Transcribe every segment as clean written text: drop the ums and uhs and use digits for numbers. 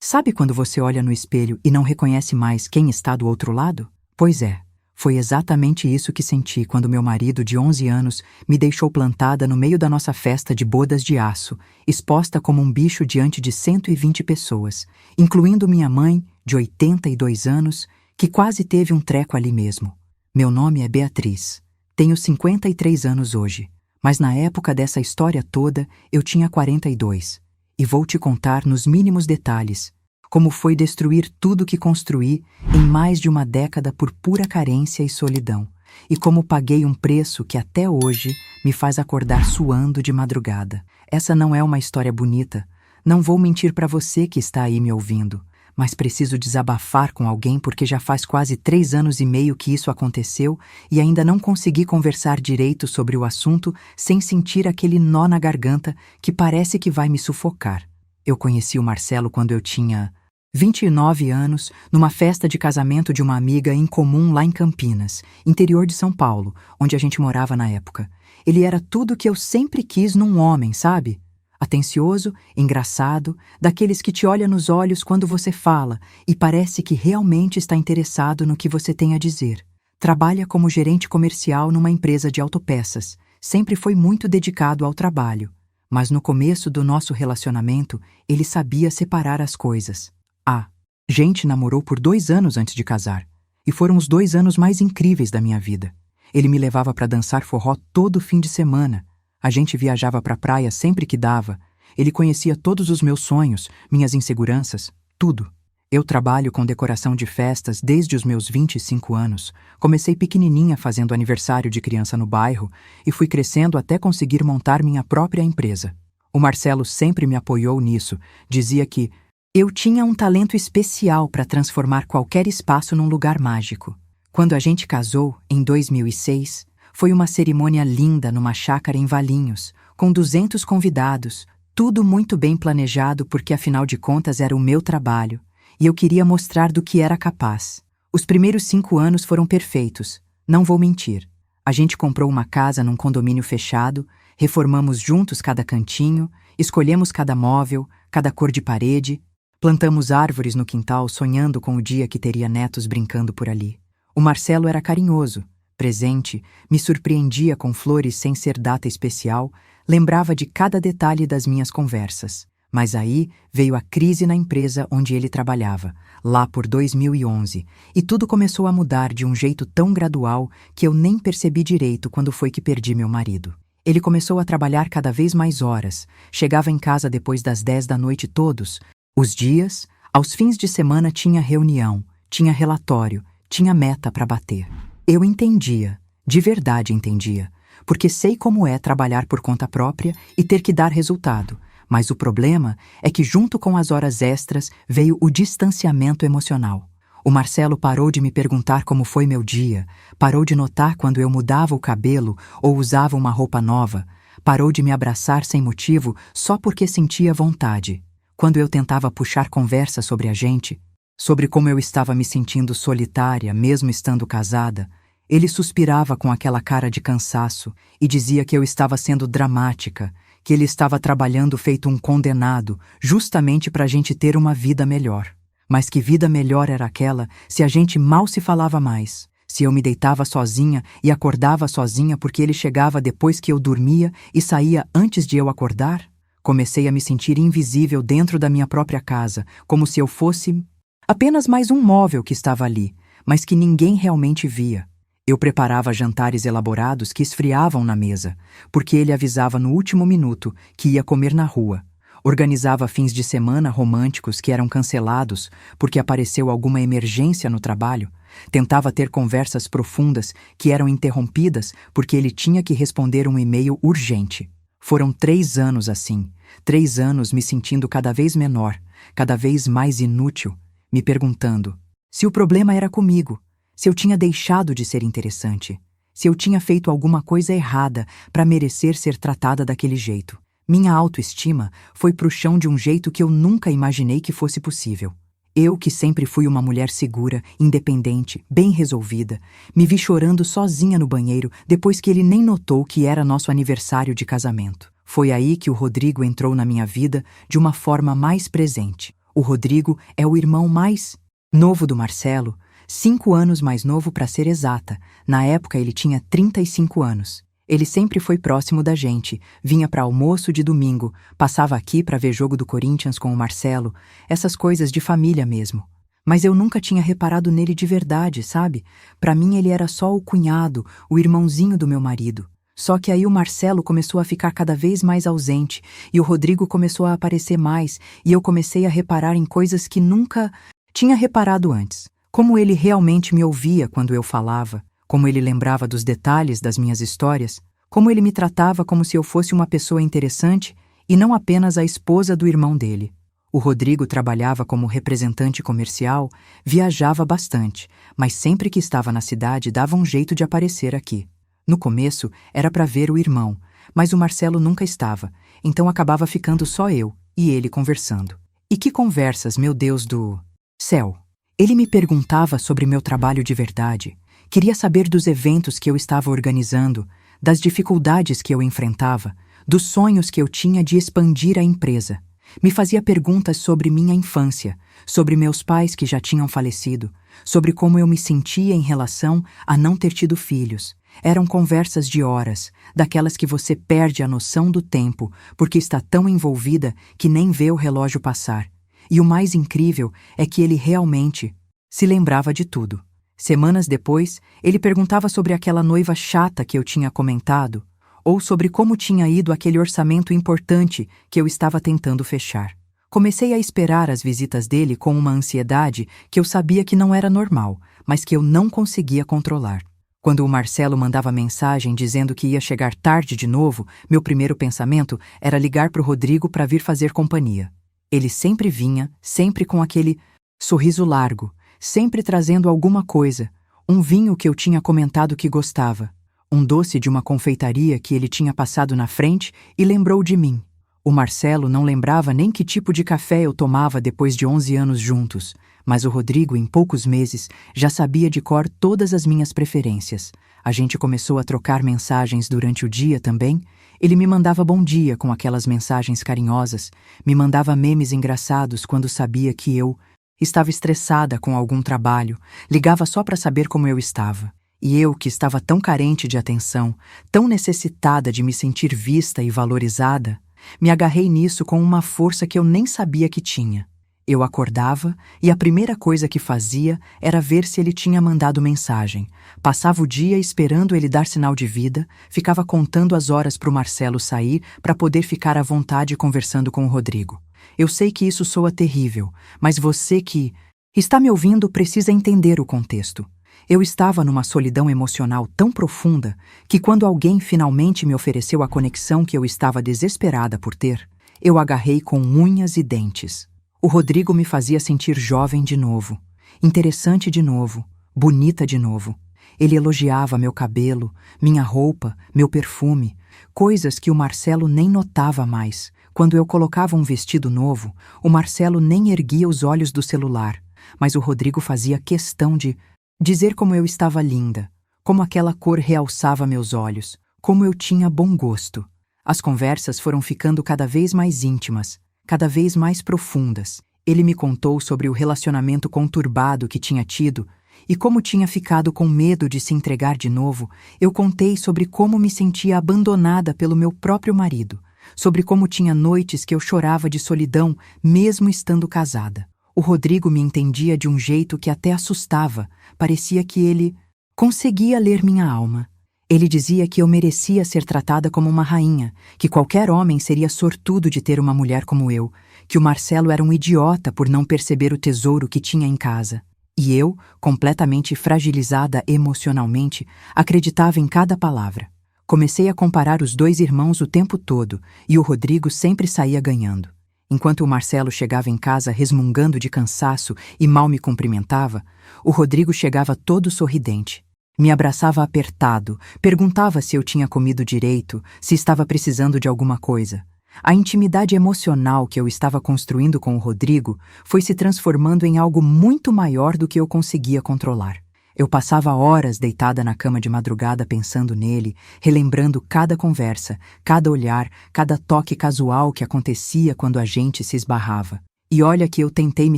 Sabe quando você olha no espelho e não reconhece mais quem está do outro lado? Pois é, foi exatamente isso que senti quando meu marido de 11 anos me deixou plantada no meio da nossa festa de bodas de aço, exposta como um bicho diante de 120 pessoas, incluindo minha mãe, de 82 anos, que quase teve um treco ali mesmo. Meu nome é Beatriz. Tenho 53 anos hoje, mas na época dessa história toda eu tinha 42. E vou te contar nos mínimos detalhes como foi destruir tudo que construí em mais de uma década por pura carência e solidão, e como paguei um preço que até hoje me faz acordar suando de madrugada. Essa não é uma história bonita, não vou mentir para você que está aí me ouvindo, mas preciso desabafar com alguém porque já faz quase 3 anos e meio que isso aconteceu e ainda não consegui conversar direito sobre o assunto sem sentir aquele nó na garganta que parece que vai me sufocar. Eu conheci o Marcelo quando eu tinha 29 anos, numa festa de casamento de uma amiga em comum lá em Campinas, interior de São Paulo, onde a gente morava na época. Ele era tudo o que eu sempre quis num homem, sabe? Atencioso, engraçado, daqueles que te olha nos olhos quando você fala e parece que realmente está interessado no que você tem a dizer. Trabalha como gerente comercial numa empresa de autopeças. Sempre foi muito dedicado ao trabalho. Mas no começo do nosso relacionamento, ele sabia separar as coisas. A gente namorou por 2 anos antes de casar, e foram os 2 anos mais incríveis da minha vida. Ele me levava para dançar forró todo fim de semana. A gente viajava para a praia sempre que dava. Ele conhecia todos os meus sonhos, minhas inseguranças, tudo. Eu trabalho com decoração de festas desde os meus 25 anos. Comecei pequenininha fazendo aniversário de criança no bairro e fui crescendo até conseguir montar minha própria empresa. O Marcelo sempre me apoiou nisso, dizia que eu tinha um talento especial para transformar qualquer espaço num lugar mágico. Quando a gente casou, em 2006, foi uma cerimônia linda numa chácara em Valinhos, com 200 convidados, tudo muito bem planejado porque afinal de contas era o meu trabalho, e eu queria mostrar do que era capaz. Os primeiros 5 anos foram perfeitos, não vou mentir. A gente comprou uma casa num condomínio fechado, reformamos juntos cada cantinho, escolhemos cada móvel, cada cor de parede, plantamos árvores no quintal sonhando com o dia que teria netos brincando por ali. O Marcelo era carinhoso, presente, me surpreendia com flores sem ser data especial, lembrava de cada detalhe das minhas conversas. Mas aí veio a crise na empresa onde ele trabalhava, lá por 2011, e tudo começou a mudar de um jeito tão gradual que eu nem percebi direito quando foi que perdi meu marido. Ele começou a trabalhar cada vez mais horas, chegava em casa depois das 10 da noite todos os dias, aos fins de semana tinha reunião, tinha relatório, tinha meta para bater. Eu entendia, de verdade entendia, porque sei como é trabalhar por conta própria e ter que dar resultado. Mas o problema é que junto com as horas extras veio o distanciamento emocional. O Marcelo parou de me perguntar como foi meu dia, parou de notar quando eu mudava o cabelo ou usava uma roupa nova, parou de me abraçar sem motivo só porque sentia vontade. Quando eu tentava puxar conversa sobre a gente, sobre como eu estava me sentindo solitária mesmo estando casada, ele suspirava com aquela cara de cansaço e dizia que eu estava sendo dramática, que ele estava trabalhando feito um condenado, justamente para a gente ter uma vida melhor. Mas que vida melhor era aquela se a gente mal se falava mais, se eu me deitava sozinha e acordava sozinha porque ele chegava depois que eu dormia e saía antes de eu acordar? Comecei a me sentir invisível dentro da minha própria casa, como se eu fosse apenas mais um móvel que estava ali, mas que ninguém realmente via. Eu preparava jantares elaborados que esfriavam na mesa, porque ele avisava no último minuto que ia comer na rua. Organizava fins de semana românticos que eram cancelados porque apareceu alguma emergência no trabalho. Tentava ter conversas profundas que eram interrompidas porque ele tinha que responder um e-mail urgente. Foram 3 anos assim, 3 anos me sentindo cada vez menor, cada vez mais inútil, me perguntando se o problema era comigo, se eu tinha deixado de ser interessante, se eu tinha feito alguma coisa errada para merecer ser tratada daquele jeito. Minha autoestima foi pro chão de um jeito que eu nunca imaginei que fosse possível. Eu, que sempre fui uma mulher segura, independente, bem resolvida, me vi chorando sozinha no banheiro depois que ele nem notou que era nosso aniversário de casamento. Foi aí que o Rodrigo entrou na minha vida de uma forma mais presente. O Rodrigo é o irmão mais novo do Marcelo, 5 anos mais novo para ser exata. Na época ele tinha 35 anos. Ele sempre foi próximo da gente, vinha para almoço de domingo, passava aqui para ver jogo do Corinthians com o Marcelo, essas coisas de família mesmo. Mas eu nunca tinha reparado nele de verdade, sabe? Para mim ele era só o cunhado, o irmãozinho do meu marido. Só que aí o Marcelo começou a ficar cada vez mais ausente e o Rodrigo começou a aparecer mais e eu comecei a reparar em coisas que nunca tinha reparado antes. Como ele realmente me ouvia quando eu falava, como ele lembrava dos detalhes das minhas histórias, como ele me tratava como se eu fosse uma pessoa interessante e não apenas a esposa do irmão dele. O Rodrigo trabalhava como representante comercial, viajava bastante, mas sempre que estava na cidade dava um jeito de aparecer aqui. No começo era para ver o irmão, mas o Marcelo nunca estava, então acabava ficando só eu e ele conversando. E que conversas, meu Deus do céu! Ele me perguntava sobre meu trabalho de verdade, queria saber dos eventos que eu estava organizando, das dificuldades que eu enfrentava, dos sonhos que eu tinha de expandir a empresa. Me fazia perguntas sobre minha infância, sobre meus pais que já tinham falecido, sobre como eu me sentia em relação a não ter tido filhos. Eram conversas de horas, daquelas que você perde a noção do tempo porque está tão envolvida que nem vê o relógio passar. E o mais incrível é que ele realmente se lembrava de tudo. Semanas depois, ele perguntava sobre aquela noiva chata que eu tinha comentado, ou sobre como tinha ido aquele orçamento importante que eu estava tentando fechar. Comecei a esperar as visitas dele com uma ansiedade que eu sabia que não era normal, mas que eu não conseguia controlar. Quando o Marcelo mandava mensagem dizendo que ia chegar tarde de novo, meu primeiro pensamento era ligar para o Rodrigo para vir fazer companhia. Ele sempre vinha, sempre com aquele sorriso largo, sempre trazendo alguma coisa, um vinho que eu tinha comentado que gostava, um doce de uma confeitaria que ele tinha passado na frente e lembrou de mim. O Marcelo não lembrava nem que tipo de café eu tomava depois de 11 anos juntos, mas o Rodrigo, em poucos meses, já sabia de cor todas as minhas preferências. A gente começou a trocar mensagens durante o dia também. Ele me mandava bom dia com aquelas mensagens carinhosas, me mandava memes engraçados quando sabia que eu estava estressada com algum trabalho, ligava só para saber como eu estava. E eu, que estava tão carente de atenção, tão necessitada de me sentir vista e valorizada, me agarrei nisso com uma força que eu nem sabia que tinha. Eu acordava e a primeira coisa que fazia era ver se ele tinha mandado mensagem. Passava o dia esperando ele dar sinal de vida, ficava contando as horas para o Marcelo sair para poder ficar à vontade conversando com o Rodrigo. Eu sei que isso soa terrível, mas você que está me ouvindo precisa entender o contexto. Eu estava numa solidão emocional tão profunda que quando alguém finalmente me ofereceu a conexão que eu estava desesperada por ter, eu agarrei com unhas e dentes. O Rodrigo me fazia sentir jovem de novo, interessante de novo, bonita de novo. Ele elogiava meu cabelo, minha roupa, meu perfume, coisas que o Marcelo nem notava mais. Quando eu colocava um vestido novo, o Marcelo nem erguia os olhos do celular, mas o Rodrigo fazia questão de dizer como eu estava linda, como aquela cor realçava meus olhos, como eu tinha bom gosto. As conversas foram ficando cada vez mais íntimas, cada vez mais profundas. Ele me contou sobre o relacionamento conturbado que tinha tido e como tinha ficado com medo de se entregar de novo. Eu contei sobre como me sentia abandonada pelo meu próprio marido, sobre como tinha noites que eu chorava de solidão, mesmo estando casada. O Rodrigo me entendia de um jeito que até assustava, parecia que ele conseguia ler minha alma. Ele dizia que eu merecia ser tratada como uma rainha, que qualquer homem seria sortudo de ter uma mulher como eu, que o Marcelo era um idiota por não perceber o tesouro que tinha em casa. E eu, completamente fragilizada emocionalmente, acreditava em cada palavra. Comecei a comparar os dois irmãos o tempo todo, e o Rodrigo sempre saía ganhando. Enquanto o Marcelo chegava em casa resmungando de cansaço e mal me cumprimentava, o Rodrigo chegava todo sorridente. Me abraçava apertado, perguntava se eu tinha comido direito, se estava precisando de alguma coisa. A intimidade emocional que eu estava construindo com o Rodrigo foi se transformando em algo muito maior do que eu conseguia controlar. Eu passava horas deitada na cama de madrugada pensando nele, relembrando cada conversa, cada olhar, cada toque casual que acontecia quando a gente se esbarrava. E olha que eu tentei me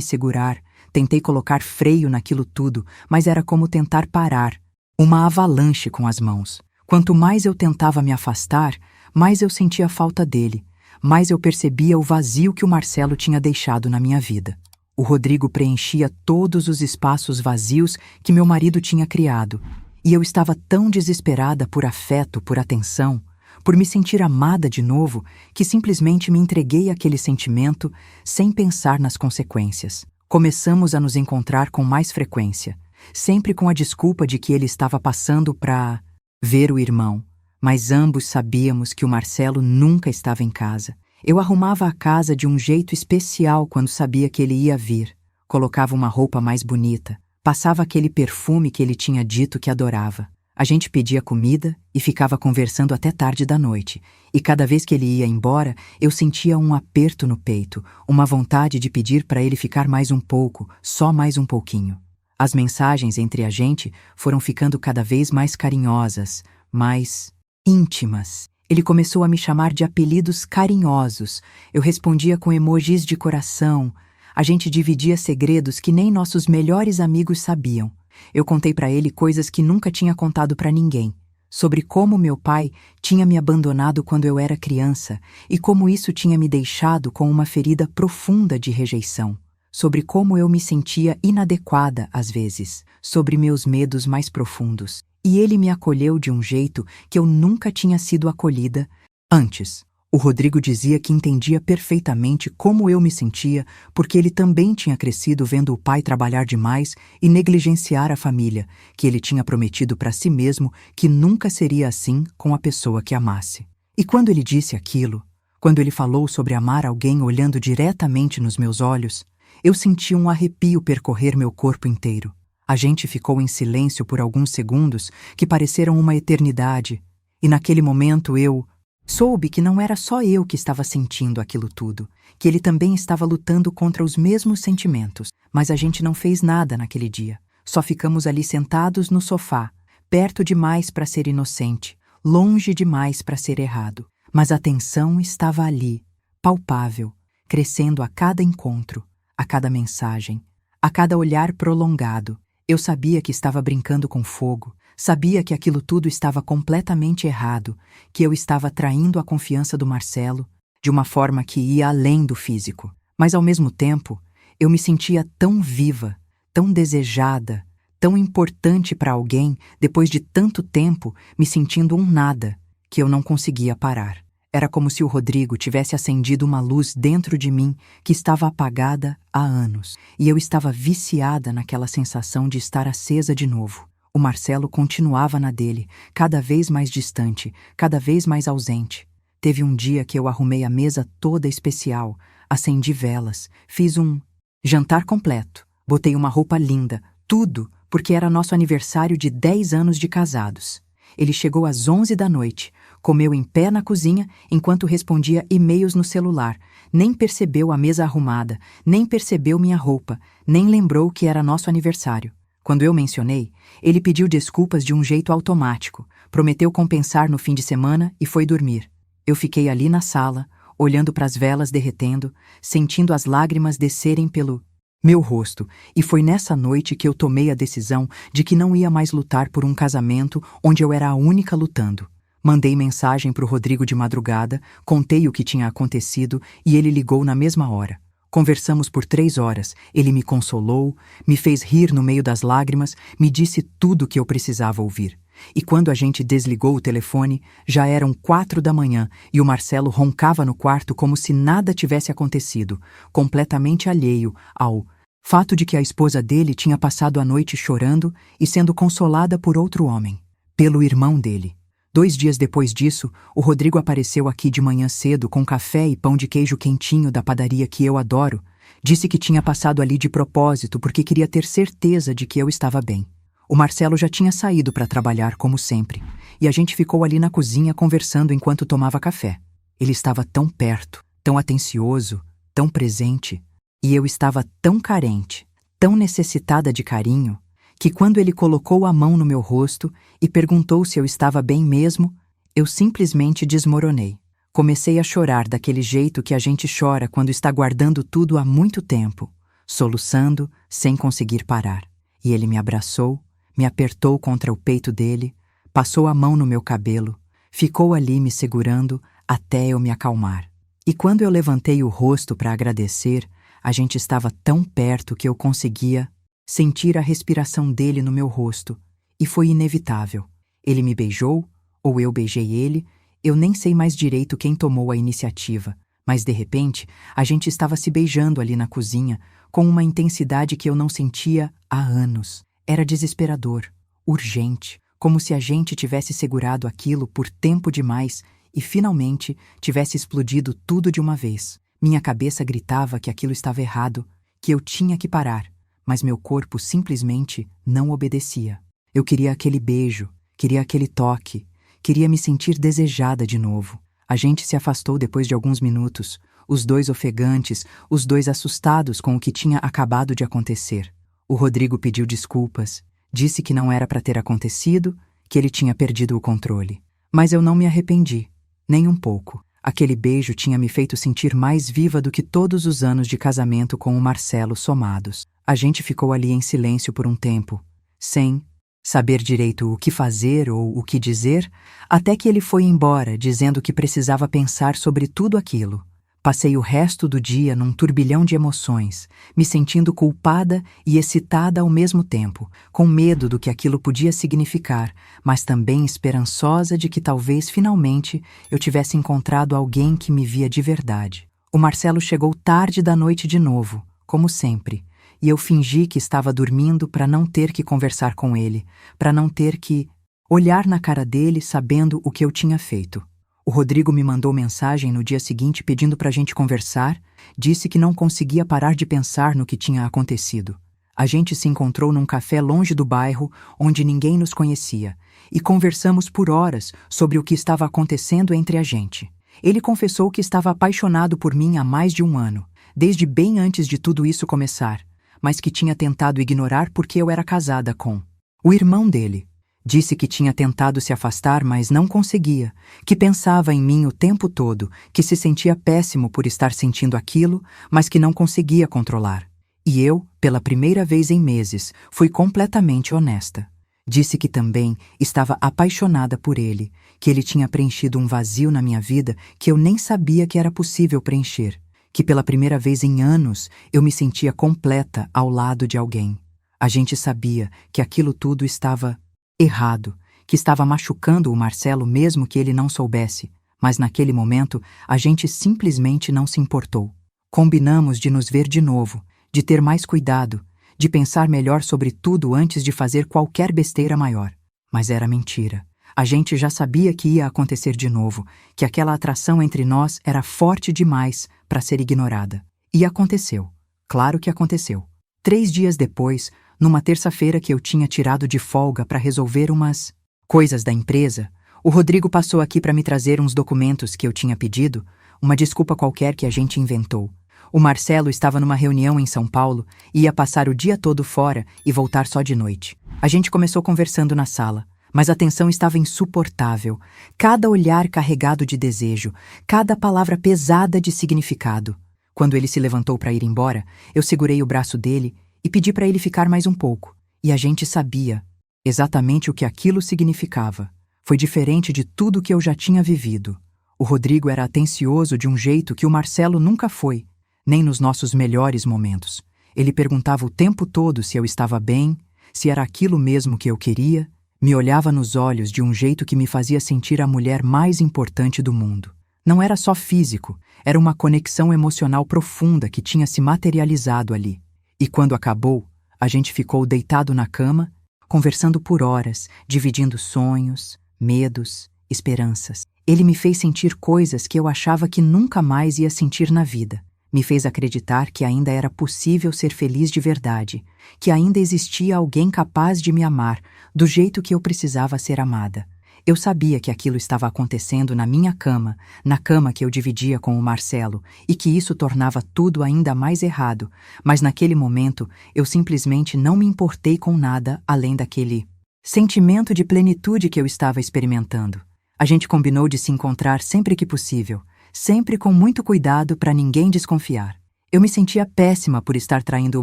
segurar, tentei colocar freio naquilo tudo, mas era como tentar parar uma avalanche com as mãos. Quanto mais eu tentava me afastar, mais eu sentia falta dele, mais eu percebia o vazio que o Marcelo tinha deixado na minha vida. O Rodrigo preenchia todos os espaços vazios que meu marido tinha criado, e eu estava tão desesperada por afeto, por atenção, por me sentir amada de novo, que simplesmente me entreguei àquele sentimento sem pensar nas consequências. Começamos a nos encontrar com mais frequência, sempre com a desculpa de que ele estava passando para ver o irmão, mas ambos sabíamos que o Marcelo nunca estava em casa. Eu arrumava a casa de um jeito especial quando sabia que ele ia vir. Colocava uma roupa mais bonita, passava aquele perfume que ele tinha dito que adorava. A gente pedia comida e ficava conversando até tarde da noite, e cada vez que ele ia embora, eu sentia um aperto no peito, uma vontade de pedir para ele ficar mais um pouco, só mais um pouquinho. As mensagens entre a gente foram ficando cada vez mais carinhosas, mais íntimas. Ele começou a me chamar de apelidos carinhosos. Eu respondia com emojis de coração. A gente dividia segredos que nem nossos melhores amigos sabiam. Eu contei para ele coisas que nunca tinha contado para ninguém, sobre como meu pai tinha me abandonado quando eu era criança e como isso tinha me deixado com uma ferida profunda de rejeição, sobre como eu me sentia inadequada às vezes, sobre meus medos mais profundos. E ele me acolheu de um jeito que eu nunca tinha sido acolhida antes. O Rodrigo dizia que entendia perfeitamente como eu me sentia, porque ele também tinha crescido vendo o pai trabalhar demais e negligenciar a família, que ele tinha prometido para si mesmo que nunca seria assim com a pessoa que amasse. E quando ele disse aquilo, quando ele falou sobre amar alguém olhando diretamente nos meus olhos, eu senti um arrepio percorrer meu corpo inteiro. A gente ficou em silêncio por alguns segundos que pareceram uma eternidade, e naquele momento eu soube que não era só eu que estava sentindo aquilo tudo, que ele também estava lutando contra os mesmos sentimentos, mas a gente não fez nada naquele dia. Só ficamos ali sentados no sofá, perto demais para ser inocente, longe demais para ser errado. Mas a tensão estava ali, palpável, crescendo a cada encontro, a cada mensagem, a cada olhar prolongado. Eu sabia que estava brincando com fogo, sabia que aquilo tudo estava completamente errado, que eu estava traindo a confiança do Marcelo de uma forma que ia além do físico. Mas ao mesmo tempo, eu me sentia tão viva, tão desejada, tão importante para alguém depois de tanto tempo me sentindo um nada, que eu não conseguia parar. Era como se o Rodrigo tivesse acendido uma luz dentro de mim que estava apagada há anos, e eu estava viciada naquela sensação de estar acesa de novo. O Marcelo continuava na dele, cada vez mais distante, cada vez mais ausente. Teve um dia que eu arrumei a mesa toda especial, acendi velas, fiz um jantar completo, botei uma roupa linda, tudo porque era nosso aniversário de 10 anos de casados. Ele chegou às 11 da noite, comeu em pé na cozinha enquanto respondia e-mails no celular, nem percebeu a mesa arrumada, nem percebeu minha roupa, nem lembrou que era nosso aniversário. Quando eu mencionei, ele pediu desculpas de um jeito automático, prometeu compensar no fim de semana e foi dormir. Eu fiquei ali na sala, olhando para as velas derretendo, sentindo as lágrimas descerem pelo meu rosto, e foi nessa noite que eu tomei a decisão de que não ia mais lutar por um casamento onde eu era a única lutando. Mandei mensagem para o Rodrigo de madrugada, contei o que tinha acontecido e ele ligou na mesma hora. Conversamos por 3 horas, ele me consolou, me fez rir no meio das lágrimas, me disse tudo o que eu precisava ouvir. E quando a gente desligou o telefone, já eram 4 da manhã e o Marcelo roncava no quarto como se nada tivesse acontecido, completamente alheio ao fato de que a esposa dele tinha passado a noite chorando e sendo consolada por outro homem, pelo irmão dele. 2 dias depois disso, o Rodrigo apareceu aqui de manhã cedo com café e pão de queijo quentinho da padaria que eu adoro. Disse que tinha passado ali de propósito porque queria ter certeza de que eu estava bem. O Marcelo já tinha saído para trabalhar, como sempre, e a gente ficou ali na cozinha conversando enquanto tomava café. Ele estava tão perto, tão atencioso, tão presente, e eu estava tão carente, tão necessitada de carinho, que quando ele colocou a mão no meu rosto e perguntou se eu estava bem mesmo, eu simplesmente desmoronei. Comecei a chorar daquele jeito que a gente chora quando está guardando tudo há muito tempo, soluçando sem conseguir parar. E ele me abraçou, me apertou contra o peito dele, passou a mão no meu cabelo, ficou ali me segurando até eu me acalmar. E quando eu levantei o rosto para agradecer, a gente estava tão perto que eu conseguia sentir a respiração dele no meu rosto, e foi inevitável. Ele me beijou, ou eu beijei ele, eu nem sei mais direito quem tomou a iniciativa, mas de repente a gente estava se beijando ali na cozinha com uma intensidade que eu não sentia há anos. Era desesperador, urgente, como se a gente tivesse segurado aquilo por tempo demais e finalmente tivesse explodido tudo de uma vez. Minha cabeça gritava que aquilo estava errado, que eu tinha que parar, mas meu corpo simplesmente não obedecia. Eu queria aquele beijo, queria aquele toque, queria me sentir desejada de novo. A gente se afastou depois de alguns minutos, os dois ofegantes, os dois assustados com o que tinha acabado de acontecer. O Rodrigo pediu desculpas, disse que não era para ter acontecido, que ele tinha perdido o controle. Mas eu não me arrependi, nem um pouco. Aquele beijo tinha me feito sentir mais viva do que todos os anos de casamento com o Marcelo somados. A gente ficou ali em silêncio por um tempo, sem saber direito o que fazer ou o que dizer, até que ele foi embora, dizendo que precisava pensar sobre tudo aquilo. Passei o resto do dia num turbilhão de emoções, me sentindo culpada e excitada ao mesmo tempo, com medo do que aquilo podia significar, mas também esperançosa de que talvez finalmente eu tivesse encontrado alguém que me via de verdade. O Marcelo chegou tarde da noite de novo, como sempre, e eu fingi que estava dormindo para não ter que conversar com ele, para não ter que olhar na cara dele sabendo o que eu tinha feito. O Rodrigo me mandou mensagem no dia seguinte pedindo para a gente conversar, disse que não conseguia parar de pensar no que tinha acontecido. A gente se encontrou num café longe do bairro, onde ninguém nos conhecia, e conversamos por horas sobre o que estava acontecendo entre a gente. Ele confessou que estava apaixonado por mim há mais de um ano, desde bem antes de tudo isso começar, mas que tinha tentado ignorar porque eu era casada com o irmão dele. Disse que tinha tentado se afastar, mas não conseguia, que pensava em mim o tempo todo, que se sentia péssimo por estar sentindo aquilo, mas que não conseguia controlar. E eu, pela primeira vez em meses, fui completamente honesta. Disse que também estava apaixonada por ele, que ele tinha preenchido um vazio na minha vida que eu nem sabia que era possível preencher, que pela primeira vez em anos eu me sentia completa ao lado de alguém. A gente sabia que aquilo tudo estava errado, que estava machucando o Marcelo mesmo que ele não soubesse, mas naquele momento a gente simplesmente não se importou. Combinamos de nos ver de novo, de ter mais cuidado, de pensar melhor sobre tudo antes de fazer qualquer besteira maior. Mas era mentira. A gente já sabia que ia acontecer de novo, que aquela atração entre nós era forte demais para ser ignorada. E aconteceu. Claro que aconteceu. 3 dias depois, numa terça-feira que eu tinha tirado de folga para resolver umas coisas da empresa, o Rodrigo passou aqui para me trazer uns documentos que eu tinha pedido, uma desculpa qualquer que a gente inventou. O Marcelo estava numa reunião em São Paulo e ia passar o dia todo fora e voltar só de noite. A gente começou conversando na sala, mas a tensão estava insuportável. Cada olhar carregado de desejo, cada palavra pesada de significado. Quando ele se levantou para ir embora, eu segurei o braço dele e pedi para ele ficar mais um pouco. E a gente sabia exatamente o que aquilo significava. Foi diferente de tudo que eu já tinha vivido. O Rodrigo era atencioso de um jeito que o Marcelo nunca foi, nem nos nossos melhores momentos. Ele perguntava o tempo todo se eu estava bem, se era aquilo mesmo que eu queria, me olhava nos olhos de um jeito que me fazia sentir a mulher mais importante do mundo. Não era só físico, era uma conexão emocional profunda que tinha se materializado ali. E quando acabou, a gente ficou deitado na cama, conversando por horas, dividindo sonhos, medos, esperanças. Ele me fez sentir coisas que eu achava que nunca mais ia sentir na vida. Me fez acreditar que ainda era possível ser feliz de verdade, que ainda existia alguém capaz de me amar do jeito que eu precisava ser amada. Eu sabia que aquilo estava acontecendo na minha cama, na cama que eu dividia com o Marcelo, e que isso tornava tudo ainda mais errado, mas naquele momento eu simplesmente não me importei com nada além daquele sentimento de plenitude que eu estava experimentando. A gente combinou de se encontrar sempre que possível, sempre com muito cuidado para ninguém desconfiar. Eu me sentia péssima por estar traindo o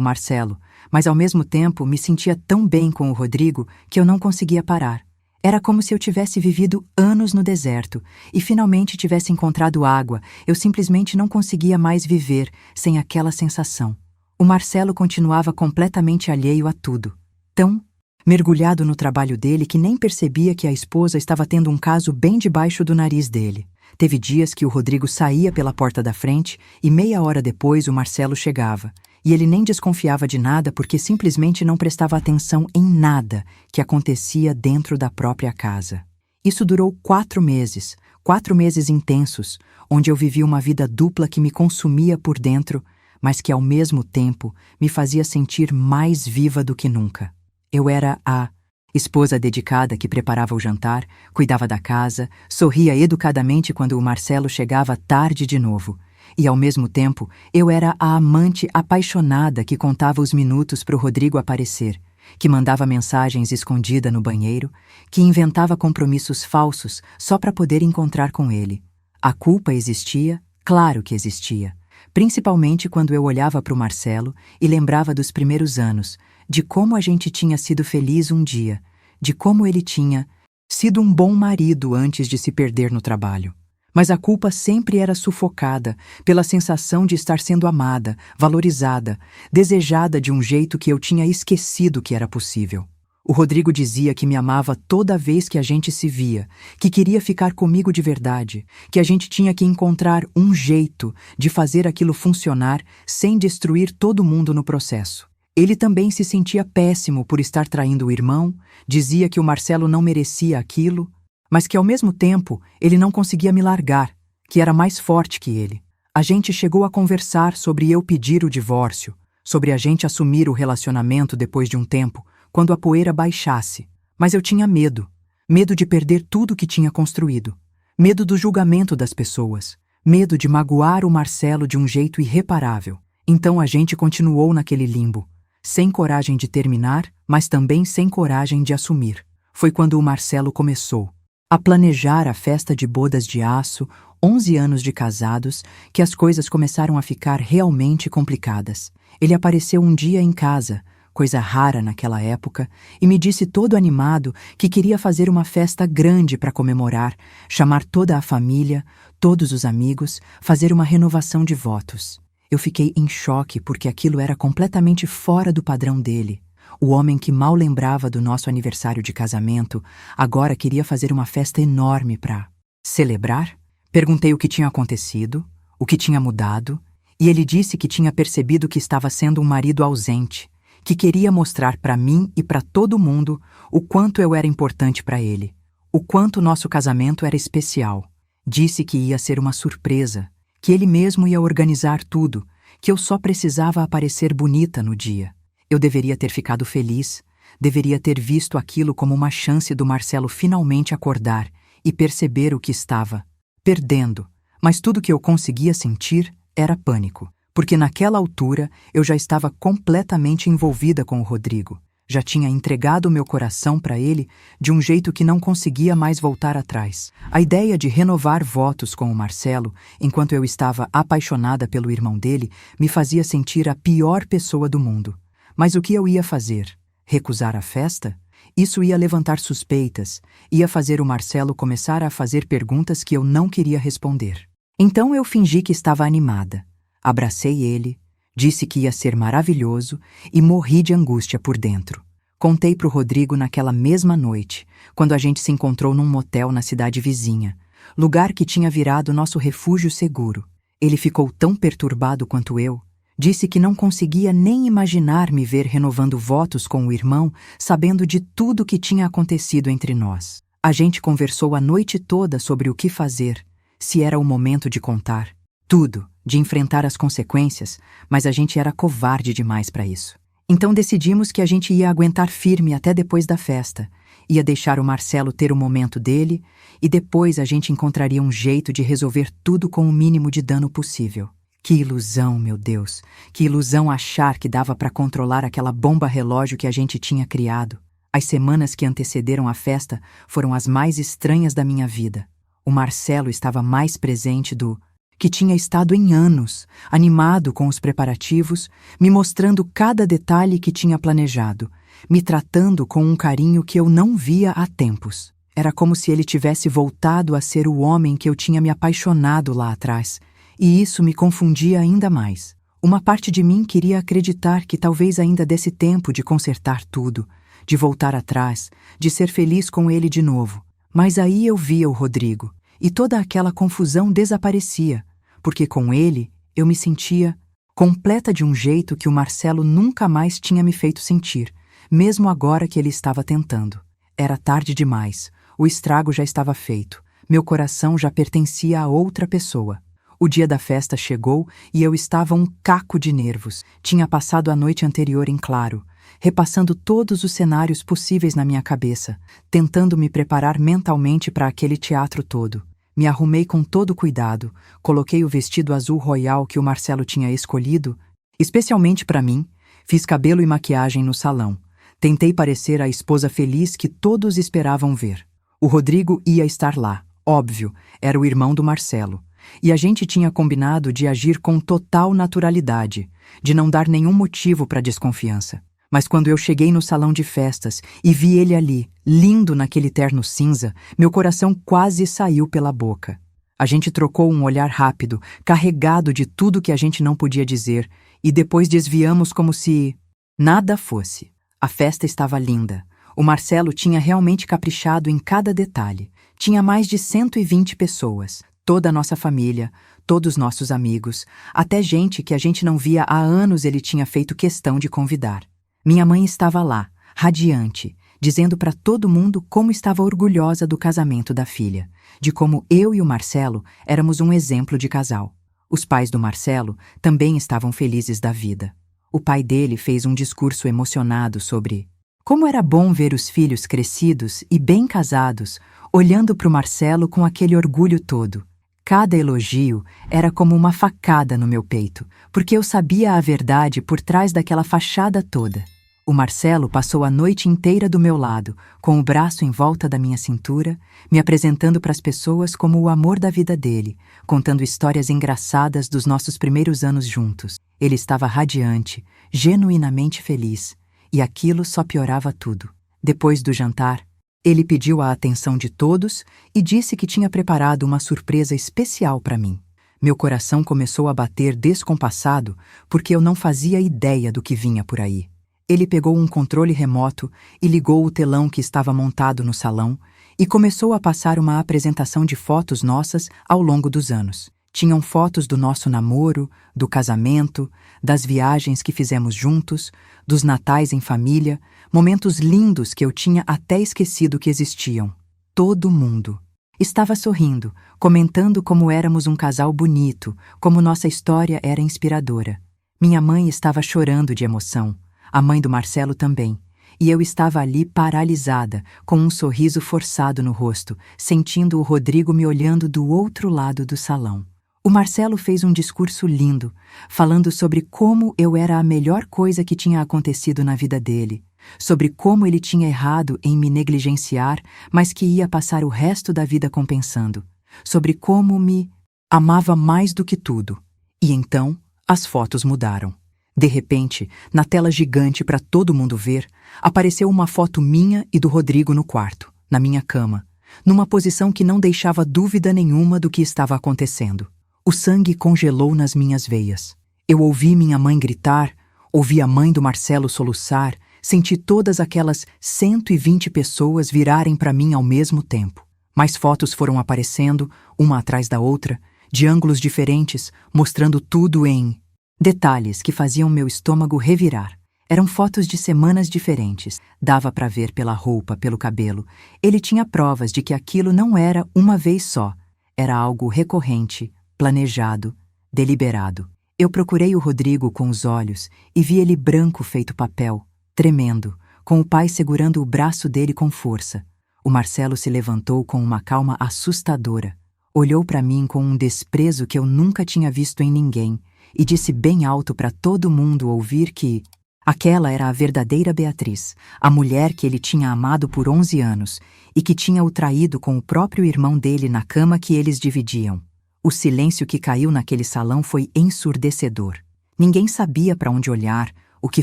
Marcelo, mas ao mesmo tempo me sentia tão bem com o Rodrigo que eu não conseguia parar. Era como se eu tivesse vivido anos no deserto e finalmente tivesse encontrado água. Eu simplesmente não conseguia mais viver sem aquela sensação. O Marcelo continuava completamente alheio a tudo, tão mergulhado no trabalho dele que nem percebia que a esposa estava tendo um caso bem debaixo do nariz dele. Teve dias que o Rodrigo saía pela porta da frente e meia hora depois o Marcelo chegava. E ele nem desconfiava de nada porque simplesmente não prestava atenção em nada que acontecia dentro da própria casa. Isso durou 4 meses, 4 meses intensos, onde eu vivi uma vida dupla que me consumia por dentro, mas que ao mesmo tempo me fazia sentir mais viva do que nunca. Eu era a esposa dedicada que preparava o jantar, cuidava da casa, sorria educadamente quando o Marcelo chegava tarde de novo. E, ao mesmo tempo, eu era a amante apaixonada que contava os minutos para o Rodrigo aparecer, que mandava mensagens escondida no banheiro, que inventava compromissos falsos só para poder encontrar com ele. A culpa existia? Claro que existia. Principalmente quando eu olhava para o Marcelo e lembrava dos primeiros anos, de como a gente tinha sido feliz um dia, de como ele tinha sido um bom marido antes de se perder no trabalho. Mas a culpa sempre era sufocada pela sensação de estar sendo amada, valorizada, desejada de um jeito que eu tinha esquecido que era possível. O Rodrigo dizia que me amava toda vez que a gente se via, que queria ficar comigo de verdade, que a gente tinha que encontrar um jeito de fazer aquilo funcionar sem destruir todo mundo no processo. Ele também se sentia péssimo por estar traindo o irmão, dizia que o Marcelo não merecia aquilo, mas que ao mesmo tempo ele não conseguia me largar, que era mais forte que ele. A gente chegou a conversar sobre eu pedir o divórcio, sobre a gente assumir o relacionamento depois de um tempo, quando a poeira baixasse. Mas eu tinha medo. Medo de perder tudo que tinha construído. Medo do julgamento das pessoas. Medo de magoar o Marcelo de um jeito irreparável. Então a gente continuou naquele limbo, sem coragem de terminar, mas também sem coragem de assumir. Foi quando o Marcelo começou a planejar a festa de bodas de aço, 11 anos de casados, que as coisas começaram a ficar realmente complicadas. Ele apareceu um dia em casa, coisa rara naquela época, e me disse todo animado que queria fazer uma festa grande para comemorar, chamar toda a família, todos os amigos, fazer uma renovação de votos. Eu fiquei em choque porque aquilo era completamente fora do padrão dele. O homem que mal lembrava do nosso aniversário de casamento agora queria fazer uma festa enorme para celebrar? Perguntei o que tinha acontecido, o que tinha mudado, e ele disse que tinha percebido que estava sendo um marido ausente, que queria mostrar para mim e para todo mundo o quanto eu era importante para ele, o quanto nosso casamento era especial. Disse que ia ser uma surpresa, que ele mesmo ia organizar tudo, que eu só precisava aparecer bonita no dia. Eu deveria ter ficado feliz, deveria ter visto aquilo como uma chance do Marcelo finalmente acordar e perceber o que estava perdendo, mas tudo que eu conseguia sentir era pânico, porque naquela altura eu já estava completamente envolvida com o Rodrigo, já tinha entregado meu coração para ele de um jeito que não conseguia mais voltar atrás. A ideia de renovar votos com o Marcelo, enquanto eu estava apaixonada pelo irmão dele, me fazia sentir a pior pessoa do mundo. Mas o que eu ia fazer? Recusar a festa? Isso ia levantar suspeitas, ia fazer o Marcelo começar a fazer perguntas que eu não queria responder. Então eu fingi que estava animada. Abracei ele, disse que ia ser maravilhoso e morri de angústia por dentro. Contei para o Rodrigo naquela mesma noite, quando a gente se encontrou num motel na cidade vizinha, lugar que tinha virado nosso refúgio seguro. Ele ficou tão perturbado quanto eu. Disse que não conseguia nem imaginar me ver renovando votos com o irmão, sabendo de tudo que tinha acontecido entre nós. A gente conversou a noite toda sobre o que fazer, se era o momento de contar. Tudo, de enfrentar as consequências, mas a gente era covarde demais para isso. Então decidimos que a gente ia aguentar firme até depois da festa, ia deixar o Marcelo ter o momento dele e depois a gente encontraria um jeito de resolver tudo com o mínimo de dano possível. Que ilusão, meu Deus! Que ilusão achar que dava para controlar aquela bomba relógio que a gente tinha criado. As semanas que antecederam a festa foram as mais estranhas da minha vida. O Marcelo estava mais presente do que tinha estado em anos, animado com os preparativos, me mostrando cada detalhe que tinha planejado, me tratando com um carinho que eu não via há tempos. Era como se ele tivesse voltado a ser o homem que eu tinha me apaixonado lá atrás, e isso me confundia ainda mais. Uma parte de mim queria acreditar que talvez ainda desse tempo de consertar tudo, de voltar atrás, de ser feliz com ele de novo. Mas aí eu via o Rodrigo, e toda aquela confusão desaparecia, porque com ele eu me sentia completa de um jeito que o Marcelo nunca mais tinha me feito sentir, mesmo agora que ele estava tentando. Era tarde demais, o estrago já estava feito, meu coração já pertencia a outra pessoa. O dia da festa chegou e eu estava um caco de nervos. Tinha passado a noite anterior em claro, repassando todos os cenários possíveis na minha cabeça, tentando me preparar mentalmente para aquele teatro todo. Me arrumei com todo cuidado, coloquei o vestido azul royal que o Marcelo tinha escolhido, especialmente para mim, fiz cabelo e maquiagem no salão. Tentei parecer a esposa feliz que todos esperavam ver. O Rodrigo ia estar lá, óbvio, era o irmão do Marcelo. E a gente tinha combinado de agir com total naturalidade, de não dar nenhum motivo para desconfiança. Mas quando eu cheguei no salão de festas e vi ele ali, lindo naquele terno cinza, meu coração quase saiu pela boca. A gente trocou um olhar rápido, carregado de tudo que a gente não podia dizer, e depois desviamos como se nada fosse. A festa estava linda. O Marcelo tinha realmente caprichado em cada detalhe. Tinha mais de 120 pessoas. Toda a nossa família, todos nossos amigos, até gente que a gente não via há anos ele tinha feito questão de convidar. Minha mãe estava lá, radiante, dizendo para todo mundo como estava orgulhosa do casamento da filha, de como eu e o Marcelo éramos um exemplo de casal. Os pais do Marcelo também estavam felizes da vida. O pai dele fez um discurso emocionado sobre como era bom ver os filhos crescidos e bem casados, olhando para o Marcelo com aquele orgulho todo. Cada elogio era como uma facada no meu peito, porque eu sabia a verdade por trás daquela fachada toda. O Marcelo passou a noite inteira do meu lado, com o braço em volta da minha cintura, me apresentando para as pessoas como o amor da vida dele, contando histórias engraçadas dos nossos primeiros anos juntos. Ele estava radiante, genuinamente feliz, e aquilo só piorava tudo. Depois do jantar, ele pediu a atenção de todos e disse que tinha preparado uma surpresa especial para mim. Meu coração começou a bater descompassado porque eu não fazia ideia do que vinha por aí. Ele pegou um controle remoto e ligou o telão que estava montado no salão e começou a passar uma apresentação de fotos nossas ao longo dos anos. Tinham fotos do nosso namoro, do casamento, das viagens que fizemos juntos, dos natais em família, momentos lindos que eu tinha até esquecido que existiam. Todo mundo estava sorrindo, comentando como éramos um casal bonito, como nossa história era inspiradora. Minha mãe estava chorando de emoção, a mãe do Marcelo também, e eu estava ali paralisada, com um sorriso forçado no rosto, sentindo o Rodrigo me olhando do outro lado do salão. O Marcelo fez um discurso lindo, falando sobre como eu era a melhor coisa que tinha acontecido na vida dele, sobre como ele tinha errado em me negligenciar, mas que ia passar o resto da vida compensando, sobre como me amava mais do que tudo. E então, as fotos mudaram. De repente, na tela gigante para todo mundo ver, apareceu uma foto minha e do Rodrigo no quarto, na minha cama, numa posição que não deixava dúvida nenhuma do que estava acontecendo. O sangue congelou nas minhas veias. Eu ouvi minha mãe gritar, ouvi a mãe do Marcelo soluçar, senti todas aquelas 120 pessoas virarem para mim ao mesmo tempo. Mais fotos foram aparecendo, uma atrás da outra, de ângulos diferentes, mostrando tudo em detalhes que faziam meu estômago revirar. Eram fotos de semanas diferentes. Dava para ver pela roupa, pelo cabelo. Ele tinha provas de que aquilo não era uma vez só. Era algo recorrente, planejado, deliberado. Eu procurei o Rodrigo com os olhos e vi ele branco feito papel, tremendo, com o pai segurando o braço dele com força. O Marcelo se levantou com uma calma assustadora, olhou para mim com um desprezo que eu nunca tinha visto em ninguém e disse bem alto para todo mundo ouvir que aquela era a verdadeira Beatriz, a mulher que ele tinha amado por 11 anos e que tinha o traído com o próprio irmão dele na cama que eles dividiam. O silêncio que caiu naquele salão foi ensurdecedor. Ninguém sabia para onde olhar, o que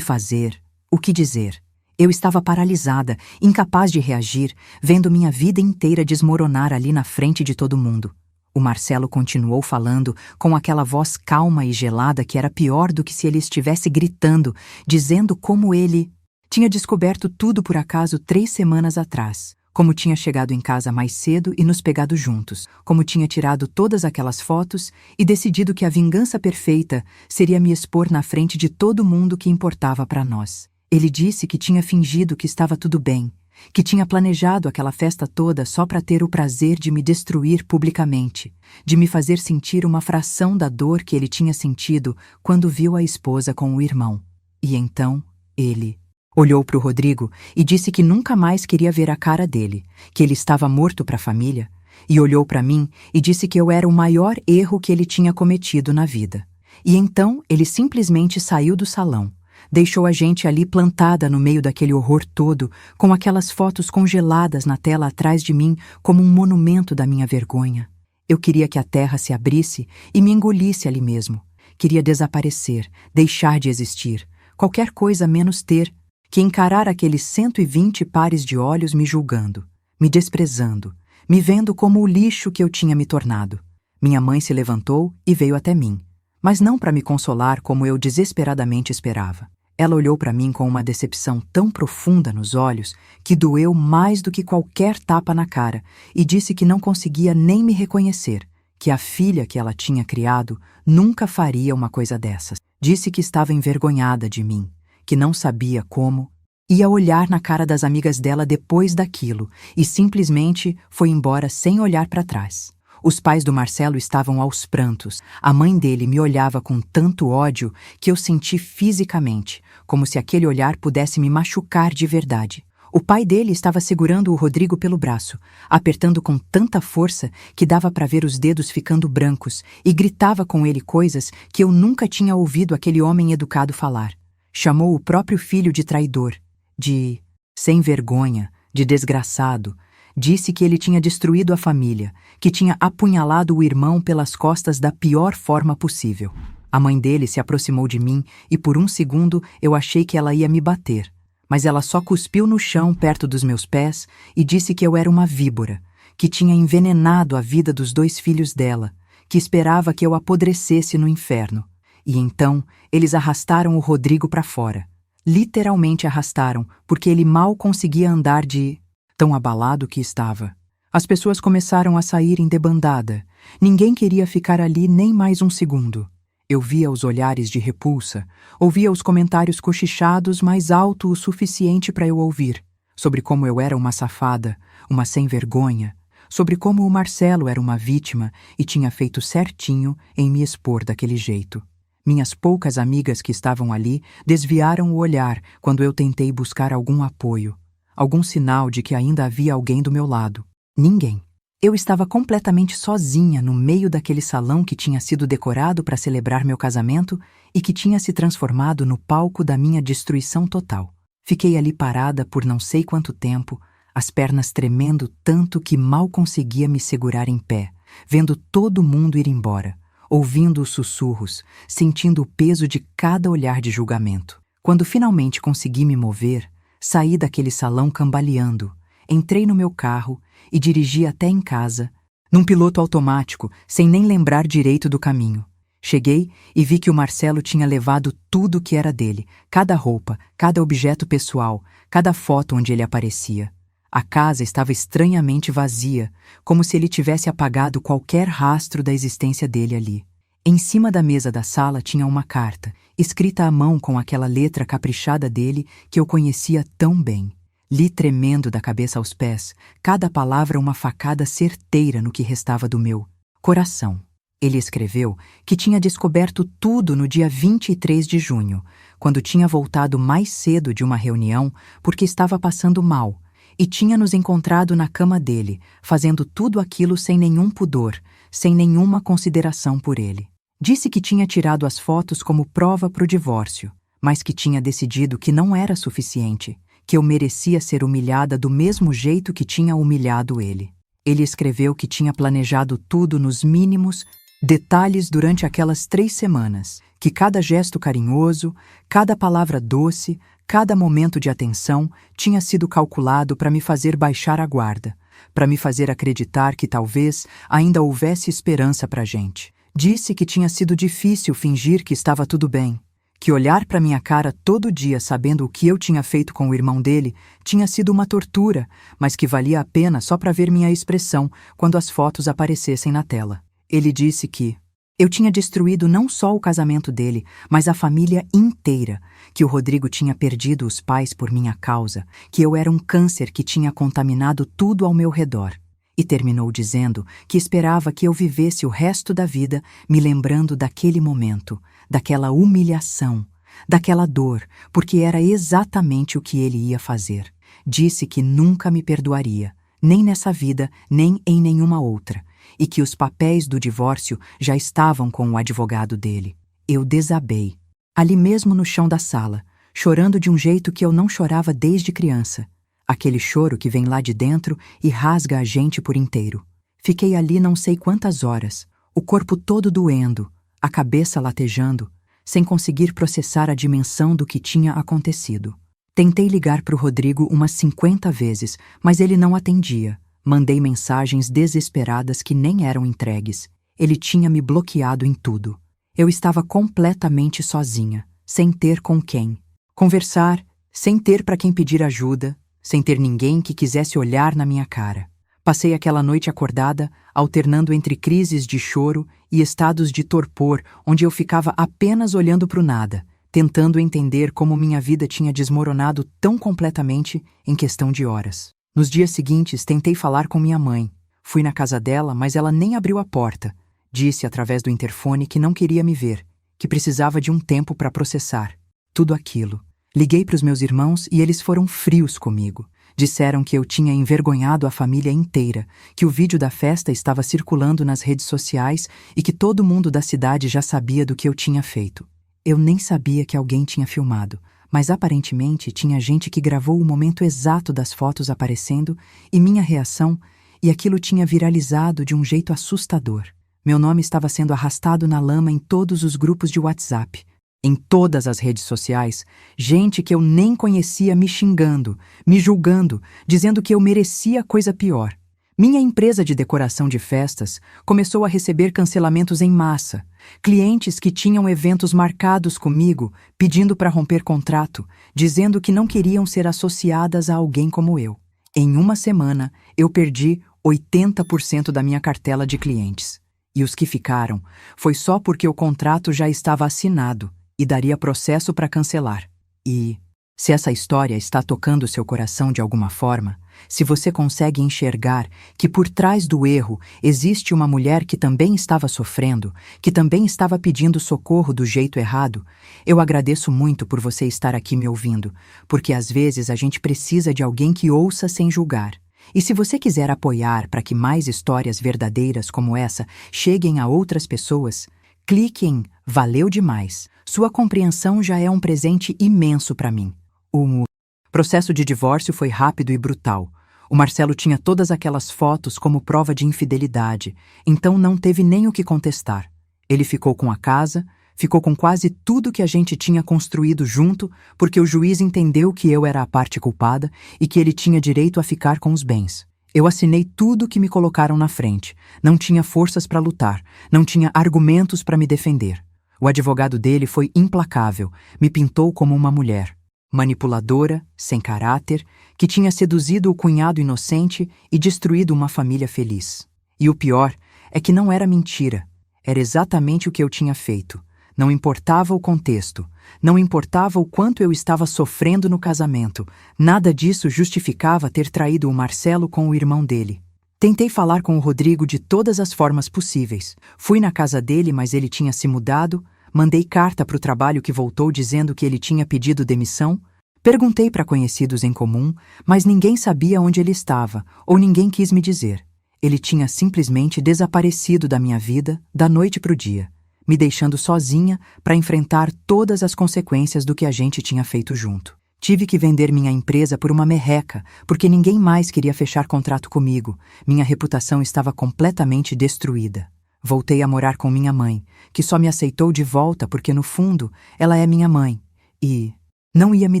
fazer, o que dizer. Eu estava paralisada, incapaz de reagir, vendo minha vida inteira desmoronar ali na frente de todo mundo. O Marcelo continuou falando com aquela voz calma e gelada que era pior do que se ele estivesse gritando, dizendo como ele tinha descoberto tudo por acaso 3 semanas atrás, como tinha chegado em casa mais cedo e nos pegado juntos, como tinha tirado todas aquelas fotos e decidido que a vingança perfeita seria me expor na frente de todo mundo que importava para nós. Ele disse que tinha fingido que estava tudo bem, que tinha planejado aquela festa toda só para ter o prazer de me destruir publicamente, de me fazer sentir uma fração da dor que ele tinha sentido quando viu a esposa com o irmão. E então, ele olhou para o Rodrigo e disse que nunca mais queria ver a cara dele, que ele estava morto para a família, e olhou para mim e disse que eu era o maior erro que ele tinha cometido na vida. E então ele simplesmente saiu do salão, deixou a gente ali plantada no meio daquele horror todo, com aquelas fotos congeladas na tela atrás de mim como um monumento da minha vergonha. Eu queria que a terra se abrisse e me engolisse ali mesmo. Queria desaparecer, deixar de existir, qualquer coisa menos ter que encarar aqueles 120 pares de olhos me julgando, me desprezando, me vendo como o lixo que eu tinha me tornado. Minha mãe se levantou e veio até mim, mas não para me consolar como eu desesperadamente esperava. Ela olhou para mim com uma decepção tão profunda nos olhos que doeu mais do que qualquer tapa na cara e disse que não conseguia nem me reconhecer, que a filha que ela tinha criado nunca faria uma coisa dessas. Disse que estava envergonhada de mim, que não sabia como, ia olhar na cara das amigas dela depois daquilo e simplesmente foi embora sem olhar para trás. Os pais do Marcelo estavam aos prantos. A mãe dele me olhava com tanto ódio que eu senti fisicamente, como se aquele olhar pudesse me machucar de verdade. O pai dele estava segurando o Rodrigo pelo braço, apertando com tanta força que dava para ver os dedos ficando brancos e gritava com ele coisas que eu nunca tinha ouvido aquele homem educado falar. Chamou o próprio filho de traidor, de sem vergonha, de desgraçado. Disse que ele tinha destruído a família, que tinha apunhalado o irmão pelas costas da pior forma possível. A mãe dele se aproximou de mim e por um segundo eu achei que ela ia me bater, mas ela só cuspiu no chão perto dos meus pés e disse que eu era uma víbora, que tinha envenenado a vida dos 2 filhos dela, que esperava que eu apodrecesse no inferno. E então, eles arrastaram o Rodrigo para fora. Literalmente arrastaram, porque ele mal conseguia andar de tão abalado que estava. As pessoas começaram a sair em debandada. Ninguém queria ficar ali nem mais um segundo. Eu via os olhares de repulsa, ouvia os comentários cochichados mais alto o suficiente para eu ouvir, sobre como eu era uma safada, uma sem-vergonha, sobre como o Marcelo era uma vítima e tinha feito certinho em me expor daquele jeito. Minhas poucas amigas que estavam ali desviaram o olhar quando eu tentei buscar algum apoio, algum sinal de que ainda havia alguém do meu lado. Ninguém. Eu estava completamente sozinha no meio daquele salão que tinha sido decorado para celebrar meu casamento e que tinha se transformado no palco da minha destruição total. Fiquei ali parada por não sei quanto tempo, as pernas tremendo tanto que mal conseguia me segurar em pé, vendo todo mundo ir embora, ouvindo os sussurros, sentindo o peso de cada olhar de julgamento. Quando finalmente consegui me mover, saí daquele salão cambaleando, entrei no meu carro e dirigi até em casa, num piloto automático, sem nem lembrar direito do caminho. Cheguei e vi que o Marcelo tinha levado tudo que era dele, cada roupa, cada objeto pessoal, cada foto onde ele aparecia. A casa estava estranhamente vazia, como se ele tivesse apagado qualquer rastro da existência dele ali. Em cima da mesa da sala tinha uma carta, escrita à mão com aquela letra caprichada dele que eu conhecia tão bem. Li tremendo da cabeça aos pés, cada palavra uma facada certeira no que restava do meu coração. Ele escreveu que tinha descoberto tudo no dia 23 de junho, quando tinha voltado mais cedo de uma reunião porque estava passando mal, e tinha nos encontrado na cama dele, fazendo tudo aquilo sem nenhum pudor, sem nenhuma consideração por ele. Disse que tinha tirado as fotos como prova para o divórcio, mas que tinha decidido que não era suficiente, que eu merecia ser humilhada do mesmo jeito que tinha humilhado ele. Ele escreveu que tinha planejado tudo nos mínimos Detalhes durante aquelas 3 semanas, que cada gesto carinhoso, cada palavra doce, cada momento de atenção tinha sido calculado para me fazer baixar a guarda, para me fazer acreditar que talvez ainda houvesse esperança para a gente. Disse que tinha sido difícil fingir que estava tudo bem, que olhar para minha cara todo dia sabendo o que eu tinha feito com o irmão dele tinha sido uma tortura, mas que valia a pena só para ver minha expressão quando as fotos aparecessem na tela. Ele disse que eu tinha destruído não só o casamento dele, mas a família inteira, que o Rodrigo tinha perdido os pais por minha causa, que eu era um câncer que tinha contaminado tudo ao meu redor. E terminou dizendo que esperava que eu vivesse o resto da vida me lembrando daquele momento, daquela humilhação, daquela dor, porque era exatamente o que ele ia fazer. Disse que nunca me perdoaria, nem nessa vida, nem em nenhuma outra, e que os papéis do divórcio já estavam com o advogado dele. Eu desabei, ali mesmo no chão da sala, chorando de um jeito que eu não chorava desde criança. Aquele choro que vem lá de dentro e rasga a gente por inteiro. Fiquei ali não sei quantas horas, o corpo todo doendo, a cabeça latejando, sem conseguir processar a dimensão do que tinha acontecido. Tentei ligar para o Rodrigo umas 50 vezes, mas ele não atendia. Mandei mensagens desesperadas que nem eram entregues. Ele tinha me bloqueado em tudo. Eu estava completamente sozinha, sem ter com quem conversar, sem ter para quem pedir ajuda, sem ter ninguém que quisesse olhar na minha cara. Passei aquela noite acordada, alternando entre crises de choro e estados de torpor, onde eu ficava apenas olhando para o nada, tentando entender como minha vida tinha desmoronado tão completamente em questão de horas. Nos dias seguintes, tentei falar com minha mãe. Fui na casa dela, mas ela nem abriu a porta. Disse através do interfone que não queria me ver, que precisava de um tempo para processar tudo aquilo. Liguei para os meus irmãos e eles foram frios comigo. Disseram que eu tinha envergonhado a família inteira, que o vídeo da festa estava circulando nas redes sociais e que todo mundo da cidade já sabia do que eu tinha feito. Eu nem sabia que alguém tinha filmado, mas aparentemente tinha gente que gravou o momento exato das fotos aparecendo e minha reação, e aquilo tinha viralizado de um jeito assustador. Meu nome estava sendo arrastado na lama em todos os grupos de WhatsApp. Em todas as redes sociais, gente que eu nem conhecia me xingando, me julgando, dizendo que eu merecia coisa pior. Minha empresa de decoração de festas começou a receber cancelamentos em massa. Clientes que tinham eventos marcados comigo, pedindo para romper contrato, dizendo que não queriam ser associadas a alguém como eu. Em uma semana, eu perdi 80% da minha cartela de clientes. E os que ficaram, foi só porque o contrato já estava assinado e daria processo para cancelar. E, se essa história está tocando seu coração de alguma forma, se você consegue enxergar que por trás do erro existe uma mulher que também estava sofrendo, que também estava pedindo socorro do jeito errado, eu agradeço muito por você estar aqui me ouvindo, porque às vezes a gente precisa de alguém que ouça sem julgar. E se você quiser apoiar para que mais histórias verdadeiras como essa cheguem a outras pessoas, clique em Valeu demais. Sua compreensão já é um presente imenso para mim. O processo de divórcio foi rápido e brutal. O Marcelo tinha todas aquelas fotos como prova de infidelidade, então não teve nem o que contestar. Ele ficou com a casa, ficou com quase tudo que a gente tinha construído junto, porque o juiz entendeu que eu era a parte culpada e que ele tinha direito a ficar com os bens. Eu assinei tudo que me colocaram na frente. Não tinha forças para lutar, não tinha argumentos para me defender. O advogado dele foi implacável, me pintou como uma mulher manipuladora, sem caráter, que tinha seduzido o cunhado inocente e destruído uma família feliz. E o pior é que não era mentira, era exatamente o que eu tinha feito. Não importava o contexto, não importava o quanto eu estava sofrendo no casamento, nada disso justificava ter traído o Marcelo com o irmão dele. Tentei falar com o Rodrigo de todas as formas possíveis. Fui na casa dele, mas ele tinha se mudado. Mandei carta para o trabalho que voltou dizendo que ele tinha pedido demissão. Perguntei para conhecidos em comum, mas ninguém sabia onde ele estava, ou ninguém quis me dizer. Ele tinha simplesmente desaparecido da minha vida, da noite para o dia, me deixando sozinha para enfrentar todas as consequências do que a gente tinha feito junto. Tive que vender minha empresa por uma merreca, porque ninguém mais queria fechar contrato comigo. Minha reputação estava completamente destruída. Voltei a morar com minha mãe, que só me aceitou de volta porque, no fundo, ela é minha mãe. E não ia me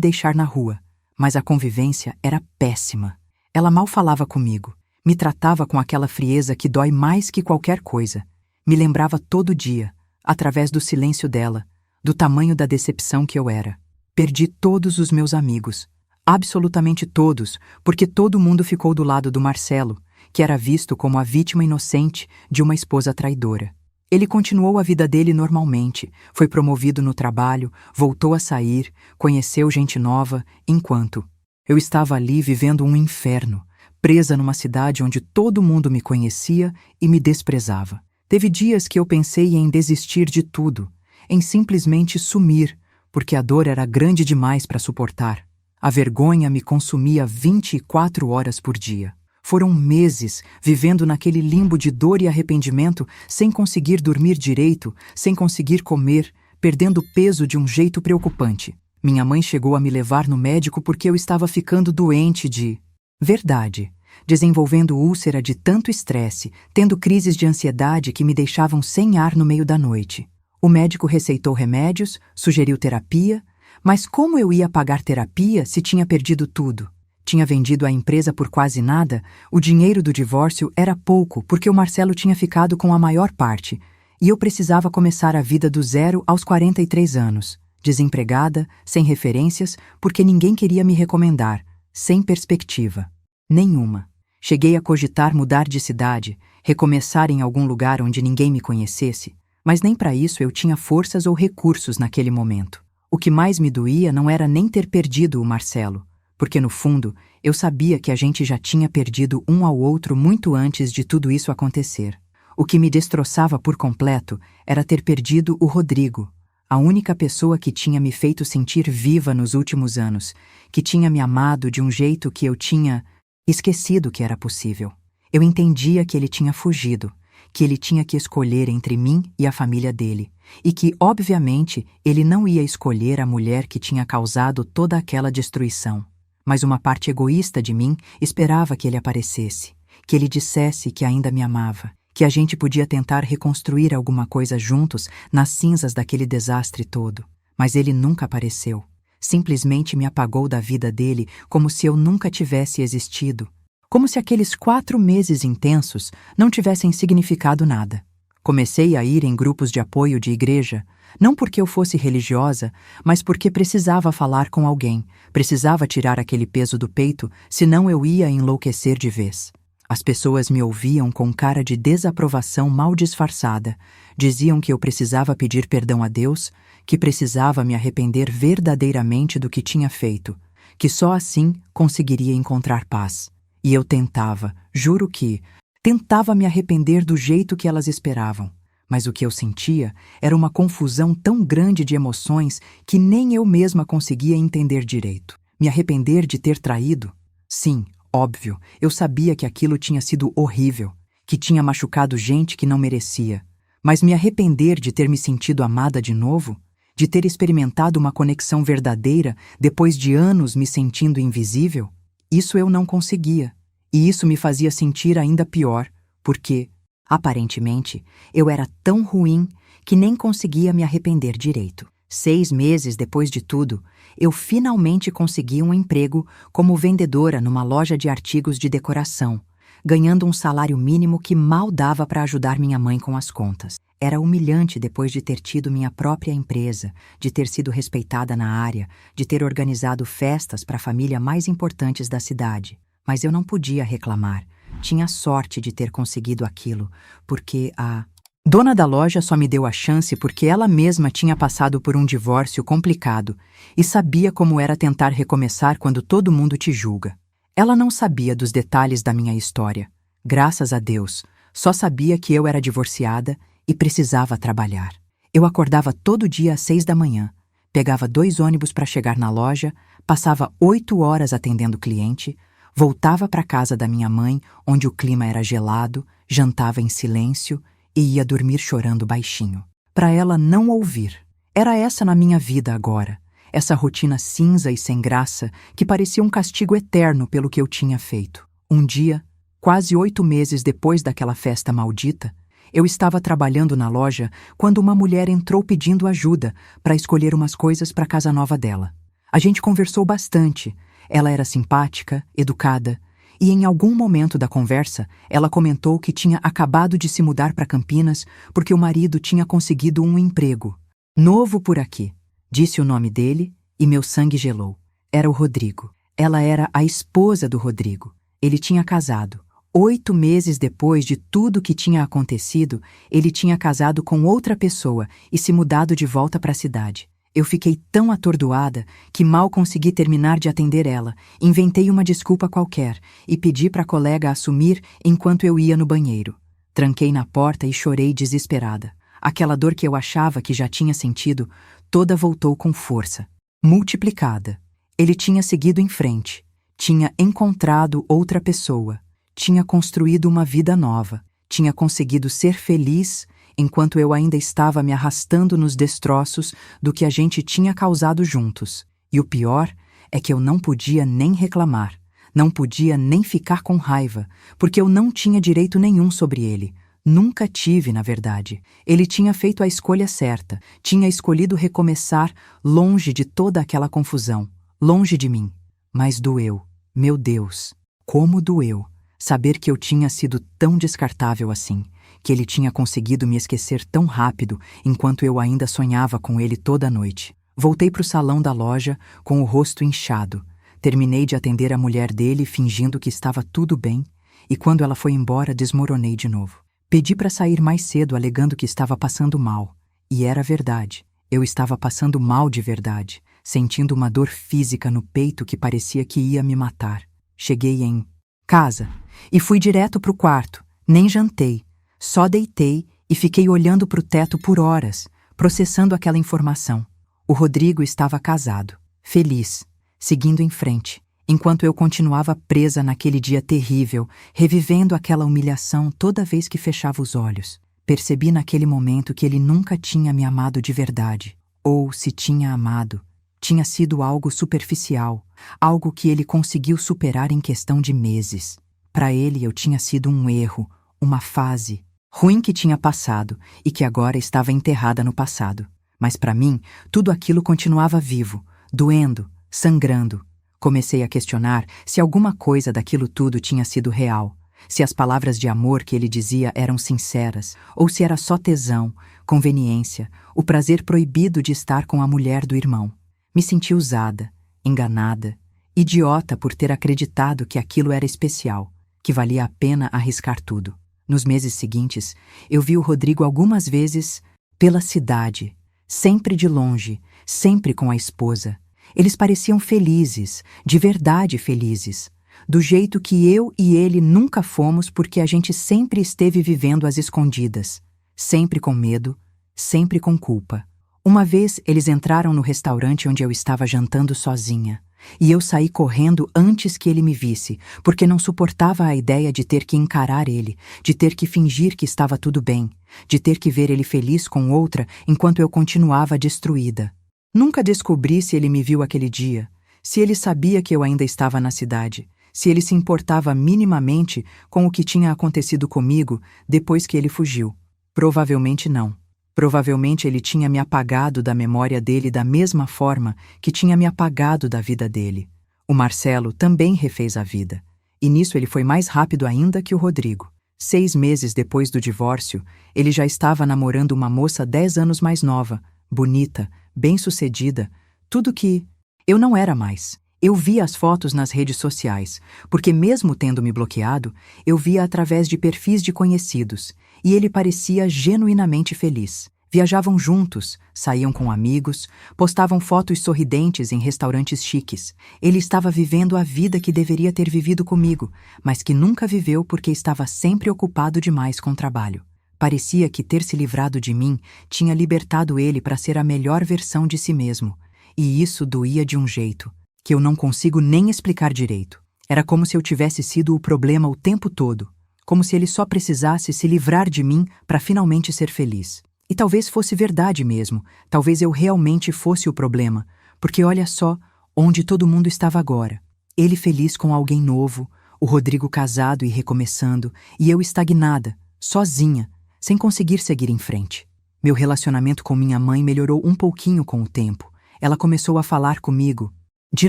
deixar na rua, mas a convivência era péssima. Ela mal falava comigo, me tratava com aquela frieza que dói mais que qualquer coisa. Me lembrava todo dia, através do silêncio dela, do tamanho da decepção que eu era. Perdi todos os meus amigos, absolutamente todos, porque todo mundo ficou do lado do Marcelo, que era visto como a vítima inocente de uma esposa traidora. Ele continuou a vida dele normalmente, foi promovido no trabalho, voltou a sair, conheceu gente nova, enquanto eu estava ali vivendo um inferno, presa numa cidade onde todo mundo me conhecia e me desprezava. Teve dias que eu pensei em desistir de tudo, em simplesmente sumir, porque a dor era grande demais para suportar. A vergonha me consumia 24 horas por dia. Foram meses vivendo naquele limbo de dor e arrependimento, sem conseguir dormir direito, sem conseguir comer, perdendo peso de um jeito preocupante. Minha mãe chegou a me levar no médico porque eu estava ficando doente de verdade, desenvolvendo úlcera de tanto estresse, tendo crises de ansiedade que me deixavam sem ar no meio da noite. O médico receitou remédios, sugeriu terapia, mas como eu ia pagar terapia se tinha perdido tudo? Tinha vendido a empresa por quase nada, o dinheiro do divórcio era pouco porque o Marcelo tinha ficado com a maior parte, e eu precisava começar a vida do zero aos 43 anos, desempregada, sem referências, porque ninguém queria me recomendar, sem perspectiva nenhuma. Cheguei a cogitar mudar de cidade, recomeçar em algum lugar onde ninguém me conhecesse, mas nem para isso eu tinha forças ou recursos naquele momento. O que mais me doía não era nem ter perdido o Marcelo, porque no fundo eu sabia que a gente já tinha perdido um ao outro muito antes de tudo isso acontecer. O que me destroçava por completo era ter perdido o Rodrigo, a única pessoa que tinha me feito sentir viva nos últimos anos, que tinha me amado de um jeito que eu tinha esquecido que era possível. Eu entendia que ele tinha fugido, que ele tinha que escolher entre mim e a família dele, e que, obviamente, ele não ia escolher a mulher que tinha causado toda aquela destruição. Mas uma parte egoísta de mim esperava que ele aparecesse, que ele dissesse que ainda me amava, que a gente podia tentar reconstruir alguma coisa juntos nas cinzas daquele desastre todo. Mas ele nunca apareceu. Simplesmente me apagou da vida dele como se eu nunca tivesse existido. Como se aqueles 4 meses intensos não tivessem significado nada. Comecei a ir em grupos de apoio de igreja, não porque eu fosse religiosa, mas porque precisava falar com alguém, precisava tirar aquele peso do peito, senão eu ia enlouquecer de vez. As pessoas me ouviam com cara de desaprovação mal disfarçada, diziam que eu precisava pedir perdão a Deus, que precisava me arrepender verdadeiramente do que tinha feito, que só assim conseguiria encontrar paz. E eu tentava, juro que, tentava me arrepender do jeito que elas esperavam, mas o que eu sentia era uma confusão tão grande de emoções que nem eu mesma conseguia entender direito. Me arrepender de ter traído? Sim, óbvio, eu sabia que aquilo tinha sido horrível, que tinha machucado gente que não merecia, mas me arrepender de ter me sentido amada de novo? De ter experimentado uma conexão verdadeira depois de anos me sentindo invisível? Isso eu não conseguia, e isso me fazia sentir ainda pior, porque, aparentemente, eu era tão ruim que nem conseguia me arrepender direito. 6 meses depois de tudo, eu finalmente consegui um emprego como vendedora numa loja de artigos de decoração, ganhando um salário mínimo que mal dava para ajudar minha mãe com as contas. Era humilhante depois de ter tido minha própria empresa, de ter sido respeitada na área, de ter organizado festas para a família mais importantes da cidade. Mas eu não podia reclamar. Tinha sorte de ter conseguido aquilo, porque a dona da loja só me deu a chance porque ela mesma tinha passado por um divórcio complicado e sabia como era tentar recomeçar quando todo mundo te julga. Ela não sabia dos detalhes da minha história. Graças a Deus, só sabia que eu era divorciada e precisava trabalhar. Eu acordava todo dia às 6 da manhã, pegava 2 ônibus para chegar na loja, passava 8 horas atendendo cliente, voltava para casa da minha mãe, onde o clima era gelado, jantava em silêncio e ia dormir chorando baixinho, para ela não ouvir. Era essa na minha vida agora, essa rotina cinza e sem graça que parecia um castigo eterno pelo que eu tinha feito. Um dia, quase 8 meses depois daquela festa maldita, Eu estava trabalhando na loja quando uma mulher entrou pedindo ajuda para escolher umas coisas para a casa nova dela. A gente conversou bastante. Ela era simpática, educada, e em algum momento da conversa, ela comentou que tinha acabado de se mudar para Campinas porque o marido tinha conseguido um emprego. Novo por aqui. Disse o nome dele e meu sangue gelou. Era o Rodrigo. Ela era a esposa do Rodrigo. Ele tinha casado. 8 meses depois de tudo que tinha acontecido, ele tinha casado com outra pessoa e se mudado de volta para a cidade. Eu fiquei tão atordoada que mal consegui terminar de atender ela. Inventei uma desculpa qualquer e pedi para a colega assumir enquanto eu ia no banheiro. Tranquei na porta e chorei desesperada. Aquela dor que eu achava que já tinha sentido, toda voltou com força, multiplicada. Ele tinha seguido em frente, tinha encontrado outra pessoa, tinha construído uma vida nova, tinha conseguido ser feliz enquanto eu ainda estava me arrastando nos destroços do que a gente tinha causado juntos. E o pior é que eu não podia nem reclamar, não podia nem ficar com raiva, porque eu não tinha direito nenhum sobre ele. Nunca tive, na verdade. Ele tinha feito a escolha certa, tinha escolhido recomeçar longe de toda aquela confusão, longe de mim. Mas doeu, meu Deus, como doeu, saber que eu tinha sido tão descartável assim, que ele tinha conseguido me esquecer tão rápido enquanto eu ainda sonhava com ele toda a noite. Voltei para o salão da loja com o rosto inchado. Terminei de atender a mulher dele fingindo que estava tudo bem, e quando ela foi embora desmoronei de novo. Pedi para sair mais cedo alegando que estava passando mal. E era verdade. Eu estava passando mal de verdade, sentindo uma dor física no peito que parecia que ia me matar. Cheguei em casa e fui direto para o quarto. Nem jantei. Só deitei e fiquei olhando para o teto por horas, processando aquela informação. O Rodrigo estava casado, feliz, seguindo em frente, enquanto eu continuava presa naquele dia terrível, revivendo aquela humilhação toda vez que fechava os olhos. Percebi naquele momento que ele nunca tinha me amado de verdade. Ou, se tinha amado, tinha sido algo superficial, algo que ele conseguiu superar em questão de meses. Para ele eu tinha sido um erro, uma fase ruim que tinha passado e que agora estava enterrada no passado. Mas para mim, tudo aquilo continuava vivo, doendo, sangrando. Comecei a questionar se alguma coisa daquilo tudo tinha sido real, se as palavras de amor que ele dizia eram sinceras, ou se era só tesão, conveniência, o prazer proibido de estar com a mulher do irmão. Me senti usada, enganada, idiota por ter acreditado que aquilo era especial, que valia a pena arriscar tudo. Nos meses seguintes, eu vi o Rodrigo algumas vezes pela cidade, sempre de longe, sempre com a esposa. Eles pareciam felizes, de verdade felizes, do jeito que eu e ele nunca fomos porque a gente sempre esteve vivendo às escondidas, sempre com medo, sempre com culpa. Uma vez eles entraram no restaurante onde eu estava jantando sozinha. E eu saí correndo antes que ele me visse, porque não suportava a ideia de ter que encarar ele, de ter que fingir que estava tudo bem, de ter que ver ele feliz com outra enquanto eu continuava destruída. Nunca descobri se ele me viu aquele dia, se ele sabia que eu ainda estava na cidade, se ele se importava minimamente com o que tinha acontecido comigo depois que ele fugiu. Provavelmente não. Provavelmente ele tinha me apagado da memória dele da mesma forma que tinha me apagado da vida dele. O Marcelo também refez a vida. E nisso ele foi mais rápido ainda que o Rodrigo. 6 meses depois do divórcio, ele já estava namorando uma moça 10 anos mais nova, bonita, bem-sucedida, tudo que eu não era mais. Eu via as fotos nas redes sociais, porque mesmo tendo me bloqueado, eu via através de perfis de conhecidos, e ele parecia genuinamente feliz. Viajavam juntos, saíam com amigos, postavam fotos sorridentes em restaurantes chiques. Ele estava vivendo a vida que deveria ter vivido comigo, mas que nunca viveu porque estava sempre ocupado demais com trabalho. Parecia que ter se livrado de mim tinha libertado ele para ser a melhor versão de si mesmo, e isso doía de um jeito que eu não consigo nem explicar direito. Era como se eu tivesse sido o problema o tempo todo, como se ele só precisasse se livrar de mim para finalmente ser feliz. E talvez fosse verdade mesmo, talvez eu realmente fosse o problema, porque olha só onde todo mundo estava agora. Ele feliz com alguém novo, o Rodrigo casado e recomeçando, e eu estagnada, sozinha, sem conseguir seguir em frente. Meu relacionamento com minha mãe melhorou um pouquinho com o tempo. Ela começou a falar comigo, de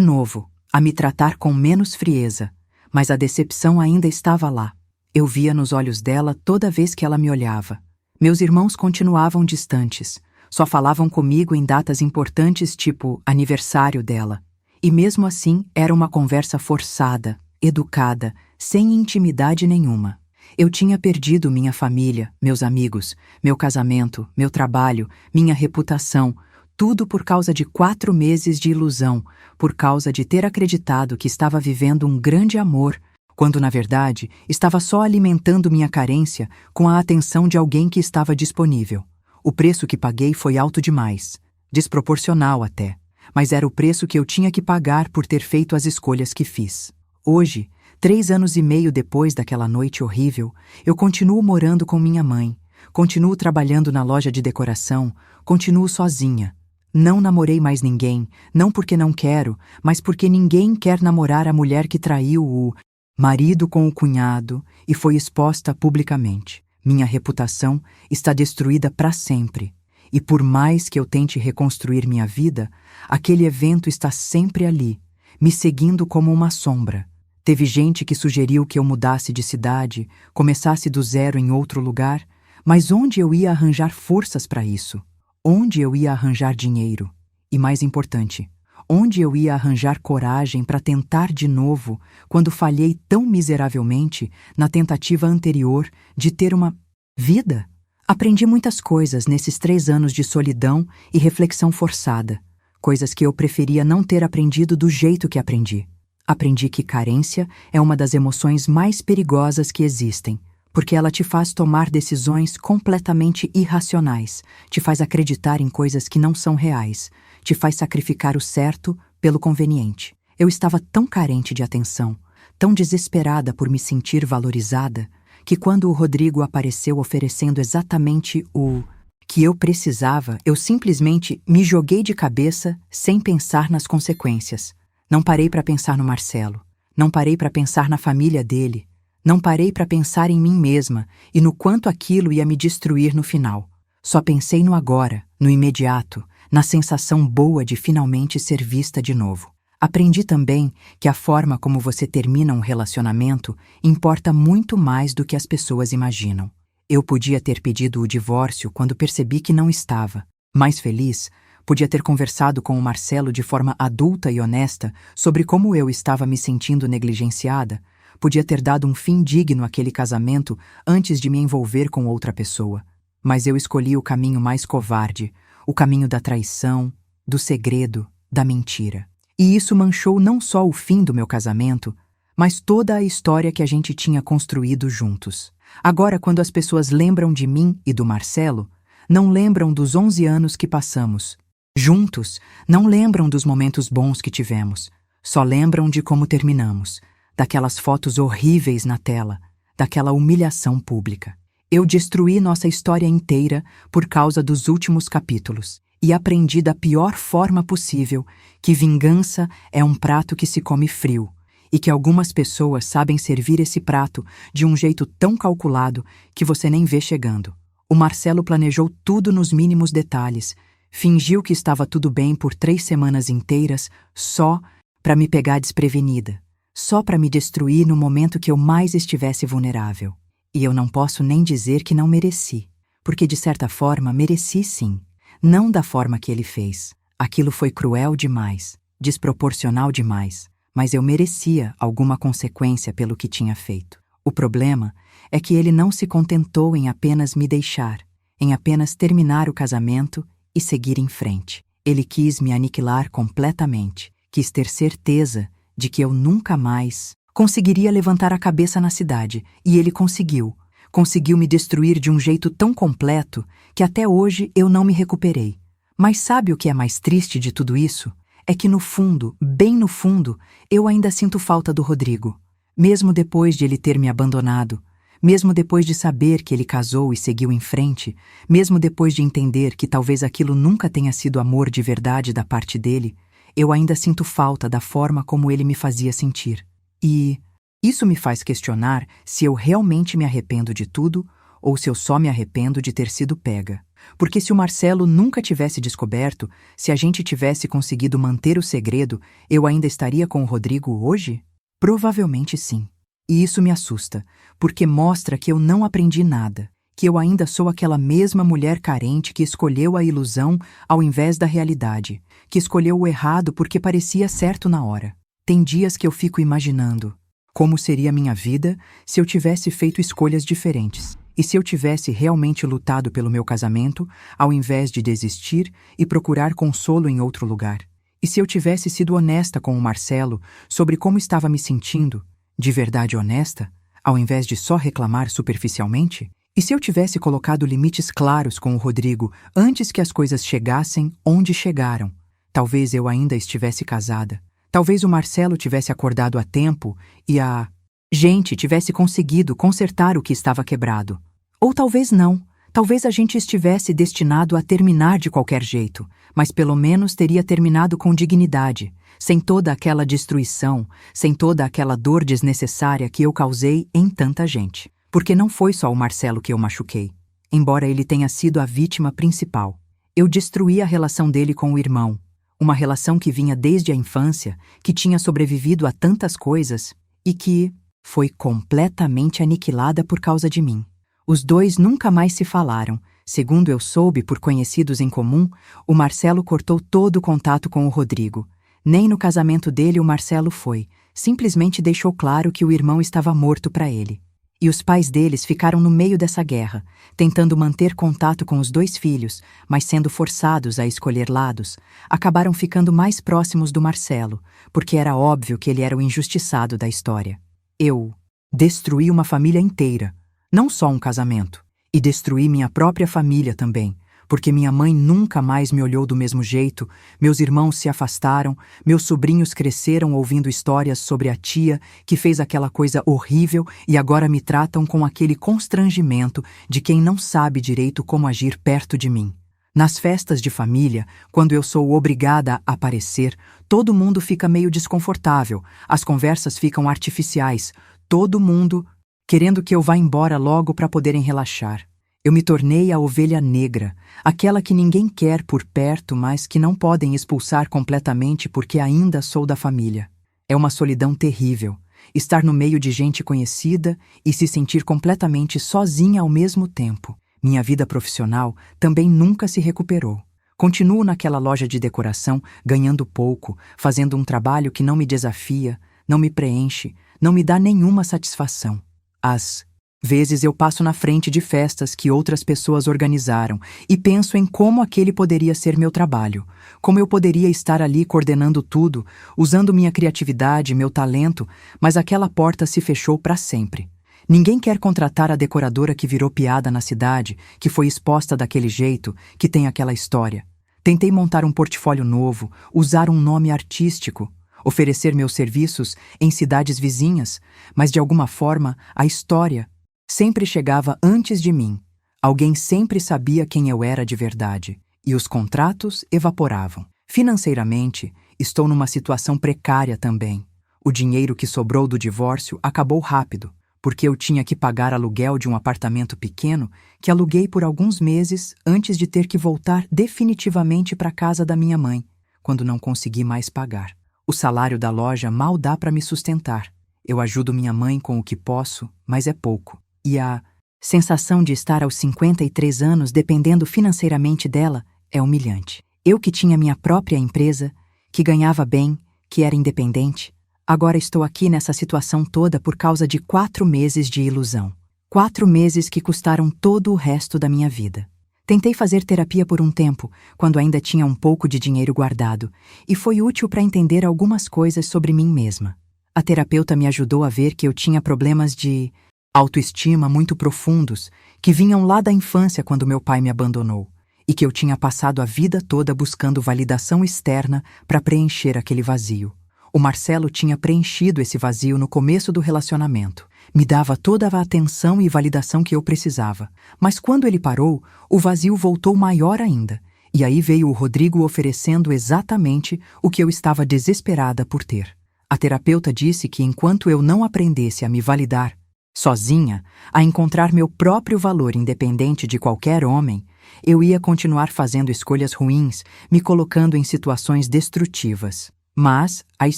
novo, a me tratar com menos frieza, mas a decepção ainda estava lá. Eu via nos olhos dela toda vez que ela me olhava. Meus irmãos continuavam distantes, só falavam comigo em datas importantes tipo aniversário dela. E mesmo assim era uma conversa forçada, educada, sem intimidade nenhuma. Eu tinha perdido minha família, meus amigos, meu casamento, meu trabalho, minha reputação, tudo por causa de 4 meses de ilusão, por causa de ter acreditado que estava vivendo um grande amor, quando na verdade estava só alimentando minha carência com a atenção de alguém que estava disponível. O preço que paguei foi alto demais, desproporcional até, mas era o preço que eu tinha que pagar por ter feito as escolhas que fiz. Hoje, 3 anos e meio depois daquela noite horrível, eu continuo morando com minha mãe, continuo trabalhando na loja de decoração, continuo sozinha. Não namorei mais ninguém, não porque não quero, mas porque ninguém quer namorar a mulher que traiu o marido com o cunhado e foi exposta publicamente. Minha reputação está destruída para sempre. E por mais que eu tente reconstruir minha vida, aquele evento está sempre ali, me seguindo como uma sombra. Teve gente que sugeriu que eu mudasse de cidade, começasse do zero em outro lugar, mas onde eu ia arranjar forças para isso? Onde eu ia arranjar dinheiro? E mais importante, onde eu ia arranjar coragem para tentar de novo quando falhei tão miseravelmente na tentativa anterior de ter uma vida? Aprendi muitas coisas nesses 3 anos de solidão e reflexão forçada, coisas que eu preferia não ter aprendido do jeito que aprendi. Aprendi que carência é uma das emoções mais perigosas que existem, porque ela te faz tomar decisões completamente irracionais, te faz acreditar em coisas que não são reais, te faz sacrificar o certo pelo conveniente. Eu estava tão carente de atenção, tão desesperada por me sentir valorizada, que quando o Rodrigo apareceu oferecendo exatamente o que eu precisava, eu simplesmente me joguei de cabeça sem pensar nas consequências. Não parei para pensar no Marcelo, não parei para pensar na família dele, não parei para pensar em mim mesma e no quanto aquilo ia me destruir no final. Só pensei no agora, no imediato, na sensação boa de finalmente ser vista de novo. Aprendi também que a forma como você termina um relacionamento importa muito mais do que as pessoas imaginam. Eu podia ter pedido o divórcio quando percebi que não estava. Mais feliz, podia ter conversado com o Marcelo de forma adulta e honesta sobre como eu estava me sentindo negligenciada, podia ter dado um fim digno àquele casamento antes de me envolver com outra pessoa. Mas eu escolhi o caminho mais covarde, o caminho da traição, do segredo, da mentira. E isso manchou não só o fim do meu casamento, mas toda a história que a gente tinha construído juntos. Agora, quando as pessoas lembram de mim e do Marcelo, não lembram dos 11 anos que passamos juntos, não lembram dos momentos bons que tivemos, só lembram de como terminamos, daquelas fotos horríveis na tela, daquela humilhação pública. Eu destruí nossa história inteira por causa dos últimos capítulos e aprendi da pior forma possível que vingança é um prato que se come frio e que algumas pessoas sabem servir esse prato de um jeito tão calculado que você nem vê chegando. O Marcelo planejou tudo nos mínimos detalhes, fingiu que estava tudo bem por 3 semanas inteiras só para me pegar desprevenida, só para me destruir no momento que eu mais estivesse vulnerável. E eu não posso nem dizer que não mereci, porque de certa forma mereci sim, não da forma que ele fez. Aquilo foi cruel demais, desproporcional demais, mas eu merecia alguma consequência pelo que tinha feito. O problema é que ele não se contentou em apenas me deixar, em apenas terminar o casamento e seguir em frente. Ele quis me aniquilar completamente, quis ter certeza de que eu nunca mais conseguiria levantar a cabeça na cidade, e ele conseguiu. Conseguiu me destruir de um jeito tão completo que até hoje eu não me recuperei. Mas sabe o que é mais triste de tudo isso? É que no fundo, bem no fundo, eu ainda sinto falta do Rodrigo. Mesmo depois de ele ter me abandonado, mesmo depois de saber que ele casou e seguiu em frente, mesmo depois de entender que talvez aquilo nunca tenha sido amor de verdade da parte dele, eu ainda sinto falta da forma como ele me fazia sentir. E isso me faz questionar se eu realmente me arrependo de tudo ou se eu só me arrependo de ter sido pega. Porque se o Marcelo nunca tivesse descoberto, se a gente tivesse conseguido manter o segredo, eu ainda estaria com o Rodrigo hoje? Provavelmente sim. E isso me assusta, porque mostra que eu não aprendi nada, que eu ainda sou aquela mesma mulher carente que escolheu a ilusão ao invés da realidade, que escolheu o errado porque parecia certo na hora. Tem dias que eu fico imaginando como seria minha vida se eu tivesse feito escolhas diferentes. E se eu tivesse realmente lutado pelo meu casamento, ao invés de desistir e procurar consolo em outro lugar? E se eu tivesse sido honesta com o Marcelo sobre como estava me sentindo, de verdade honesta, ao invés de só reclamar superficialmente? E se eu tivesse colocado limites claros com o Rodrigo antes que as coisas chegassem onde chegaram? Talvez eu ainda estivesse casada. Talvez o Marcelo tivesse acordado a tempo e a gente tivesse conseguido consertar o que estava quebrado. Ou talvez não. Talvez a gente estivesse destinado a terminar de qualquer jeito, mas pelo menos teria terminado com dignidade, sem toda aquela destruição, sem toda aquela dor desnecessária que eu causei em tanta gente. Porque não foi só o Marcelo que eu machuquei, embora ele tenha sido a vítima principal. Eu destruí a relação dele com o irmão, uma relação que vinha desde a infância, que tinha sobrevivido a tantas coisas e que foi completamente aniquilada por causa de mim. Os dois nunca mais se falaram. Segundo eu soube por conhecidos em comum, o Marcelo cortou todo o contato com o Rodrigo. Nem no casamento dele o Marcelo foi. Simplesmente deixou claro que o irmão estava morto para ele. E os pais deles ficaram no meio dessa guerra, tentando manter contato com os dois filhos, mas sendo forçados a escolher lados, acabaram ficando mais próximos do Marcelo, porque era óbvio que ele era o injustiçado da história. Eu destruí uma família inteira, não só um casamento, e destruí minha própria família também, porque minha mãe nunca mais me olhou do mesmo jeito, meus irmãos se afastaram, meus sobrinhos cresceram ouvindo histórias sobre a tia que fez aquela coisa horrível e agora me tratam com aquele constrangimento de quem não sabe direito como agir perto de mim. Nas festas de família, quando eu sou obrigada a aparecer, todo mundo fica meio desconfortável, as conversas ficam artificiais, todo mundo querendo que eu vá embora logo para poderem relaxar. Eu me tornei a ovelha negra, aquela que ninguém quer por perto, mas que não podem expulsar completamente porque ainda sou da família. É uma solidão terrível, estar no meio de gente conhecida e se sentir completamente sozinha ao mesmo tempo. Minha vida profissional também nunca se recuperou. Continuo naquela loja de decoração, ganhando pouco, fazendo um trabalho que não me desafia, não me preenche, não me dá nenhuma satisfação. Às vezes eu passo na frente de festas que outras pessoas organizaram e penso em como aquele poderia ser meu trabalho, como eu poderia estar ali coordenando tudo, usando minha criatividade, meu talento, mas aquela porta se fechou para sempre. Ninguém quer contratar a decoradora que virou piada na cidade, que foi exposta daquele jeito, que tem aquela história. Tentei montar um portfólio novo, usar um nome artístico, oferecer meus serviços em cidades vizinhas, mas de alguma forma a história sempre chegava antes de mim. Alguém sempre sabia quem eu era de verdade, e os contratos evaporavam. Financeiramente, estou numa situação precária também. O dinheiro que sobrou do divórcio acabou rápido, porque eu tinha que pagar aluguel de um apartamento pequeno que aluguei por alguns meses antes de ter que voltar definitivamente para a casa da minha mãe, quando não consegui mais pagar. O salário da loja mal dá para me sustentar. Eu ajudo minha mãe com o que posso, mas é pouco. E a sensação de estar aos 53 anos dependendo financeiramente dela é humilhante. Eu que tinha minha própria empresa, que ganhava bem, que era independente, agora estou aqui nessa situação toda por causa de 4 meses de ilusão. 4 meses que custaram todo o resto da minha vida. Tentei fazer terapia por um tempo, quando ainda tinha um pouco de dinheiro guardado, e foi útil para entender algumas coisas sobre mim mesma. A terapeuta me ajudou a ver que eu tinha problemas de autoestima muito profundos, que vinham lá da infância quando meu pai me abandonou, e que eu tinha passado a vida toda buscando validação externa para preencher aquele vazio. O Marcelo tinha preenchido esse vazio no começo do relacionamento. Me dava toda a atenção e validação que eu precisava. Mas quando ele parou, o vazio voltou maior ainda. E aí veio o Rodrigo oferecendo exatamente o que eu estava desesperada por ter. A terapeuta disse que enquanto eu não aprendesse a me validar, Sozinha, a encontrar meu próprio valor independente de qualquer homem, eu ia continuar fazendo escolhas ruins, me colocando em situações destrutivas. Mas as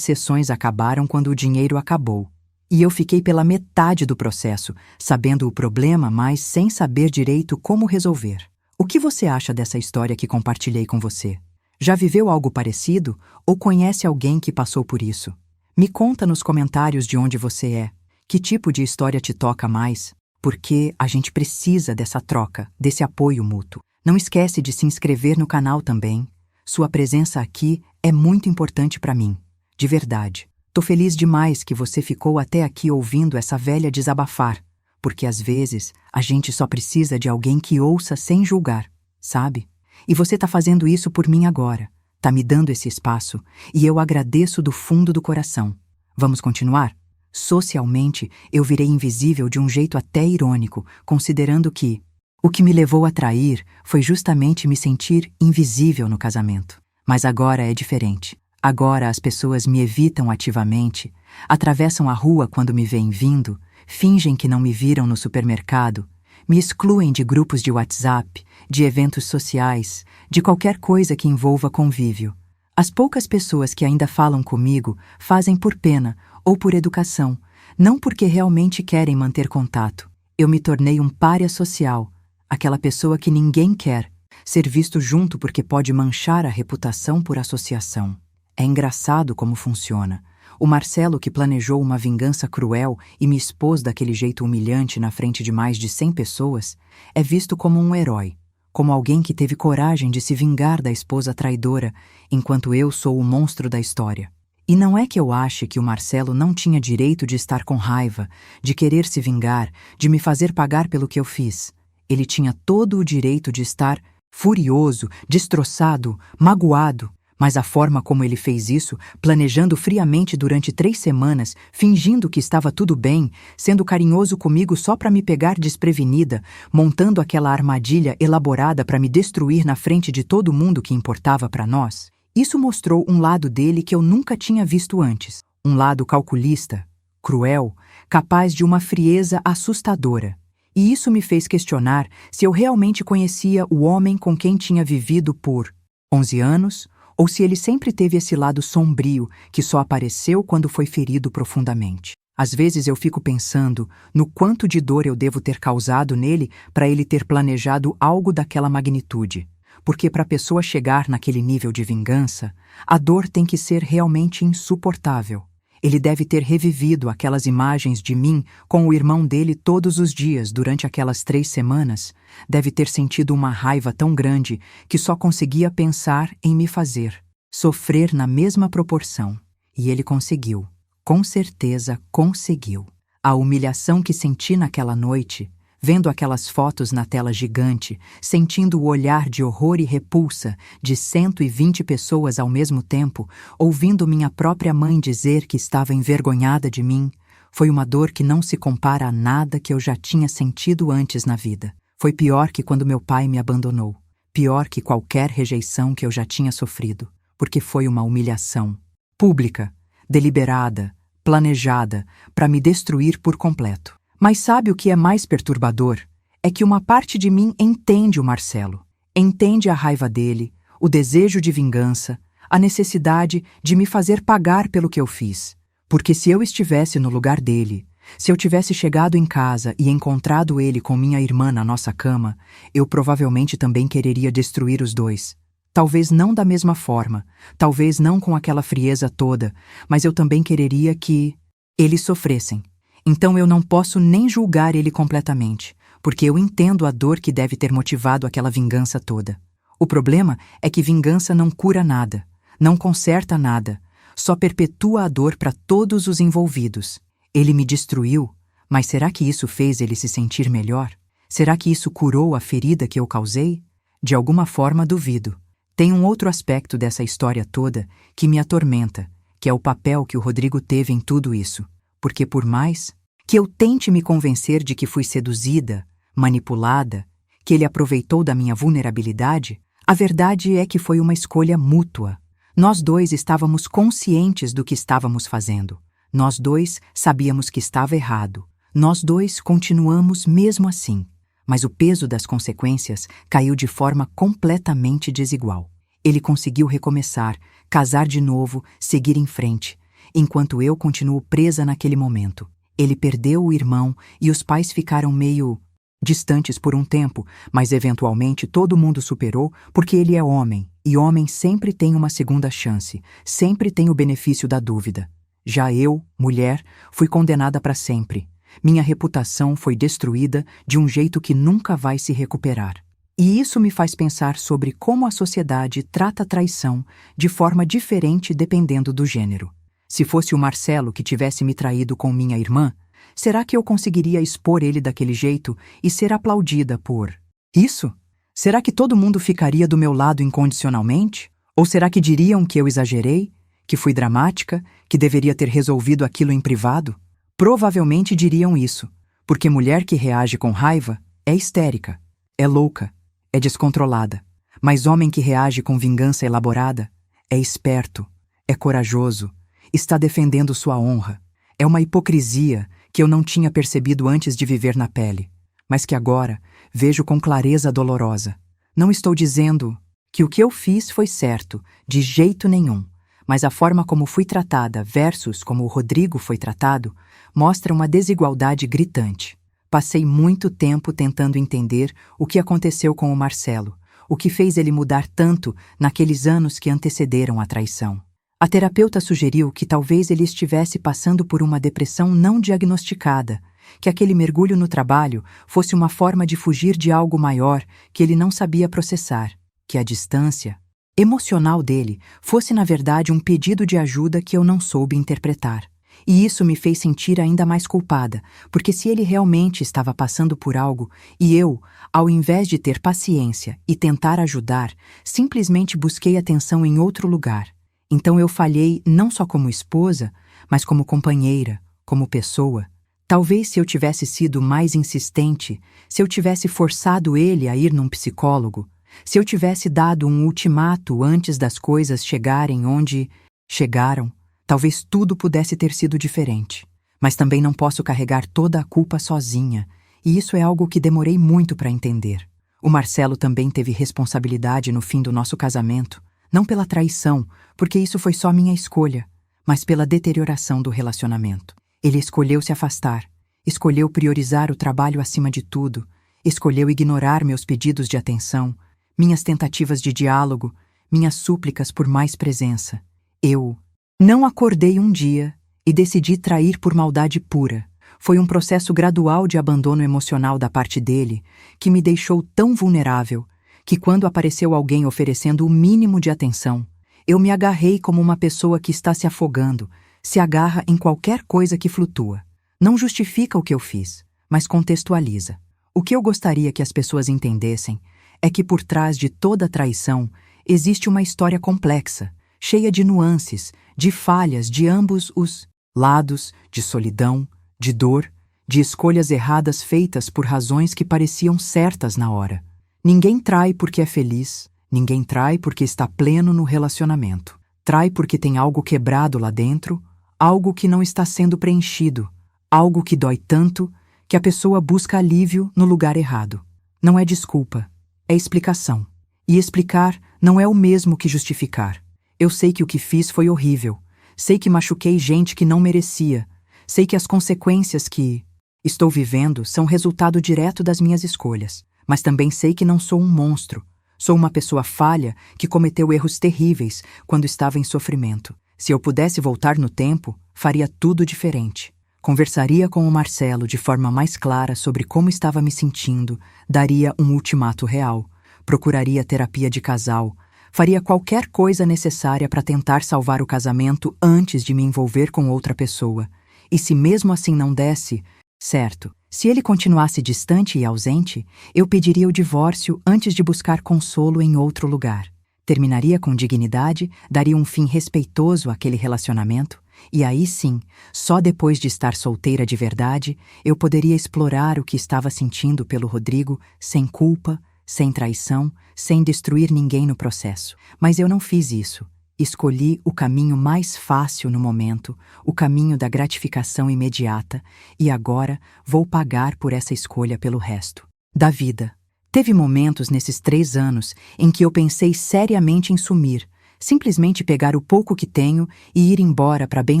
sessões acabaram quando o dinheiro acabou. E eu fiquei pela metade do processo, sabendo o problema, mas sem saber direito como resolver. O que você acha dessa história que compartilhei com você? Já viveu algo parecido ou conhece alguém que passou por isso? Me conta nos comentários de onde você é. Que tipo de história te toca mais? Porque a gente precisa dessa troca, desse apoio mútuo. Não esquece de se inscrever no canal também. Sua presença aqui é muito importante para mim. De verdade. Tô feliz demais que você ficou até aqui ouvindo essa velha desabafar, porque às vezes a gente só precisa de alguém que ouça sem julgar, sabe? E você tá fazendo isso por mim agora, tá me dando esse espaço, e eu agradeço do fundo do coração. Vamos continuar? Socialmente, eu virei invisível de um jeito até irônico, considerando que o que me levou a trair foi justamente me sentir invisível no casamento. Mas agora é diferente. Agora as pessoas me evitam ativamente, atravessam a rua quando me veem vindo, fingem que não me viram no supermercado, me excluem de grupos de WhatsApp, de eventos sociais, de qualquer coisa que envolva convívio. As poucas pessoas que ainda falam comigo fazem por pena ou por educação, não porque realmente querem manter contato. Eu me tornei um pária social, aquela pessoa que ninguém quer, ser visto junto porque pode manchar a reputação por associação. É engraçado como funciona. O Marcelo, que planejou uma vingança cruel e me expôs daquele jeito humilhante na frente de mais de 100 pessoas, é visto como um herói, como alguém que teve coragem de se vingar da esposa traidora, enquanto eu sou o monstro da história. E não é que eu ache que o Marcelo não tinha direito de estar com raiva, de querer se vingar, de me fazer pagar pelo que eu fiz. Ele tinha todo o direito de estar furioso, destroçado, magoado. Mas a forma como ele fez isso, planejando friamente durante 3 semanas, fingindo que estava tudo bem, sendo carinhoso comigo só para me pegar desprevenida, montando aquela armadilha elaborada para me destruir na frente de todo mundo que importava para nós, isso mostrou um lado dele que eu nunca tinha visto antes. Um lado calculista, cruel, capaz de uma frieza assustadora. E isso me fez questionar se eu realmente conhecia o homem com quem tinha vivido por 11 anos, ou se ele sempre teve esse lado sombrio que só apareceu quando foi ferido profundamente. Às vezes eu fico pensando no quanto de dor eu devo ter causado nele para ele ter planejado algo daquela magnitude. Porque para a pessoa chegar naquele nível de vingança, a dor tem que ser realmente insuportável. Ele deve ter revivido aquelas imagens de mim com o irmão dele todos os dias durante aquelas 3 semanas, deve ter sentido uma raiva tão grande que só conseguia pensar em me fazer sofrer na mesma proporção. E ele conseguiu. Com certeza conseguiu. A humilhação que senti naquela noite, vendo aquelas fotos na tela gigante, sentindo o olhar de horror e repulsa de 120 pessoas ao mesmo tempo, ouvindo minha própria mãe dizer que estava envergonhada de mim, foi uma dor que não se compara a nada que eu já tinha sentido antes na vida. Foi pior que quando meu pai me abandonou. Pior que qualquer rejeição que eu já tinha sofrido, porque foi uma humilhação pública, deliberada, planejada, para me destruir por completo. Mas sabe o que é mais perturbador? É que uma parte de mim entende o Marcelo, entende a raiva dele, o desejo de vingança, a necessidade de me fazer pagar pelo que eu fiz. Porque se eu estivesse no lugar dele, se eu tivesse chegado em casa e encontrado ele com minha irmã na nossa cama, eu provavelmente também quereria destruir os dois. Talvez não da mesma forma, talvez não com aquela frieza toda, mas eu também quereria que eles sofressem. Então eu não posso nem julgar ele completamente, porque eu entendo a dor que deve ter motivado aquela vingança toda. O problema é que vingança não cura nada, não conserta nada, só perpetua a dor para todos os envolvidos. Ele me destruiu, mas será que isso fez ele se sentir melhor? Será que isso curou a ferida que eu causei? De alguma forma duvido. Tem um outro aspecto dessa história toda que me atormenta, que é o papel que o Rodrigo teve em tudo isso. Porque por mais que eu tente me convencer de que fui seduzida, manipulada, que ele aproveitou da minha vulnerabilidade, a verdade é que foi uma escolha mútua. Nós dois estávamos conscientes do que estávamos fazendo. Nós dois sabíamos que estava errado. Nós dois continuamos mesmo assim, mas o peso das consequências caiu de forma completamente desigual. Ele conseguiu recomeçar, casar de novo, seguir em frente, enquanto eu continuo presa naquele momento. Ele perdeu o irmão e os pais ficaram meio distantes por um tempo, mas eventualmente todo mundo superou porque ele é homem, e homem sempre tem uma segunda chance, sempre tem o benefício da dúvida. Já eu, mulher, fui condenada para sempre. Minha reputação foi destruída de um jeito que nunca vai se recuperar. E isso me faz pensar sobre como a sociedade trata a traição de forma diferente dependendo do gênero. Se fosse o Marcelo que tivesse me traído com minha irmã, será que eu conseguiria expor ele daquele jeito e ser aplaudida por isso? Será que todo mundo ficaria do meu lado incondicionalmente? Ou será que diriam que eu exagerei, que fui dramática, que deveria ter resolvido aquilo em privado? Provavelmente diriam isso, porque mulher que reage com raiva é histérica, é louca, é descontrolada. Mas homem que reage com vingança elaborada é esperto, é corajoso, está defendendo sua honra. É uma hipocrisia que eu não tinha percebido antes de viver na pele, mas que agora vejo com clareza dolorosa. Não estou dizendo que o que eu fiz foi certo, de jeito nenhum, mas a forma como fui tratada versus como o Rodrigo foi tratado mostra uma desigualdade gritante. Passei muito tempo tentando entender o que aconteceu com o Marcelo, o que fez ele mudar tanto naqueles anos que antecederam a traição. A terapeuta sugeriu que talvez ele estivesse passando por uma depressão não diagnosticada, que aquele mergulho no trabalho fosse uma forma de fugir de algo maior que ele não sabia processar, que a distância emocional dele fosse na verdade um pedido de ajuda que eu não soube interpretar. E isso me fez sentir ainda mais culpada, porque se ele realmente estava passando por algo e eu, ao invés de ter paciência e tentar ajudar, simplesmente busquei atenção em outro lugar. Então eu falhei não só como esposa, mas como companheira, como pessoa. Talvez se eu tivesse sido mais insistente, se eu tivesse forçado ele a ir num psicólogo, se eu tivesse dado um ultimato antes das coisas chegarem onde chegaram, talvez tudo pudesse ter sido diferente. Mas também não posso carregar toda a culpa sozinha, e isso é algo que demorei muito para entender. O Marcelo também teve responsabilidade no fim do nosso casamento, não pela traição, porque isso foi só minha escolha, mas pela deterioração do relacionamento. Ele escolheu se afastar, escolheu priorizar o trabalho acima de tudo, escolheu ignorar meus pedidos de atenção, minhas tentativas de diálogo, minhas súplicas por mais presença. Eu não acordei um dia e decidi trair por maldade pura. Foi um processo gradual de abandono emocional da parte dele que me deixou tão vulnerável que quando apareceu alguém oferecendo o mínimo de atenção, eu me agarrei como uma pessoa que está se afogando, se agarra em qualquer coisa que flutua. Não justifica o que eu fiz, mas contextualiza. O que eu gostaria que as pessoas entendessem é que por trás de toda traição existe uma história complexa, cheia de nuances, de falhas de ambos os lados, de solidão, de dor, de escolhas erradas feitas por razões que pareciam certas na hora. Ninguém trai porque é feliz, ninguém trai porque está pleno no relacionamento. Trai porque tem algo quebrado lá dentro, algo que não está sendo preenchido, algo que dói tanto que a pessoa busca alívio no lugar errado. Não é desculpa, é explicação. E explicar não é o mesmo que justificar. Eu sei que o que fiz foi horrível, sei que machuquei gente que não merecia, sei que as consequências que estou vivendo são resultado direto das minhas escolhas. Mas também sei que não sou um monstro. Sou uma pessoa falha que cometeu erros terríveis quando estava em sofrimento. Se eu pudesse voltar no tempo, faria tudo diferente. Conversaria com o Marcelo de forma mais clara sobre como estava me sentindo, daria um ultimato real, procuraria terapia de casal, faria qualquer coisa necessária para tentar salvar o casamento antes de me envolver com outra pessoa. E se mesmo assim não desse, certo. Se ele continuasse distante e ausente, eu pediria o divórcio antes de buscar consolo em outro lugar. Terminaria com dignidade, daria um fim respeitoso àquele relacionamento, e aí sim, só depois de estar solteira de verdade, eu poderia explorar o que estava sentindo pelo Rodrigo sem culpa, sem traição, sem destruir ninguém no processo. Mas eu não fiz isso. Escolhi o caminho mais fácil no momento, o caminho da gratificação imediata, e agora vou pagar por essa escolha pelo resto da vida. Teve momentos nesses 3 anos em que eu pensei seriamente em sumir, simplesmente pegar o pouco que tenho e ir embora para bem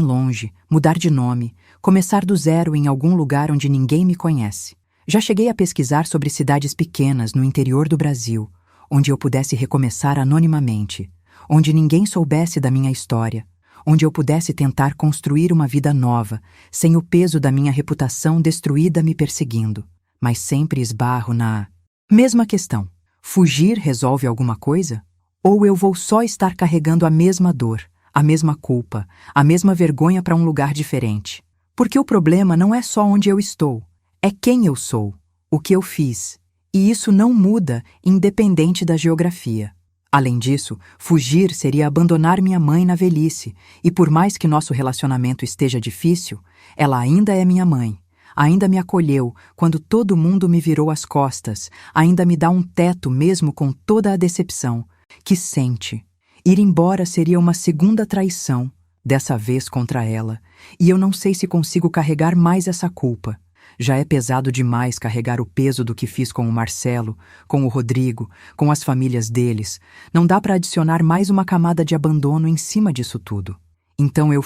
longe, mudar de nome, começar do zero em algum lugar onde ninguém me conhece. Já cheguei a pesquisar sobre cidades pequenas no interior do Brasil, onde eu pudesse recomeçar anonimamente, onde ninguém soubesse da minha história, onde eu pudesse tentar construir uma vida nova, sem o peso da minha reputação destruída me perseguindo. Mas sempre esbarro na mesma questão: fugir resolve alguma coisa? Ou eu vou só estar carregando a mesma dor, a mesma culpa, a mesma vergonha para um lugar diferente? Porque o problema não é só onde eu estou, é quem eu sou, o que eu fiz, e isso não muda independente da geografia. Além disso, fugir seria abandonar minha mãe na velhice, e por mais que nosso relacionamento esteja difícil, ela ainda é minha mãe, ainda me acolheu quando todo mundo me virou as costas, ainda me dá um teto mesmo com toda a decepção que sente. Ir embora seria uma segunda traição, dessa vez contra ela, e eu não sei se consigo carregar mais essa culpa. Já é pesado demais carregar o peso do que fiz com o Marcelo, com o Rodrigo, com as famílias deles. Não dá para adicionar mais uma camada de abandono em cima disso tudo. Então eu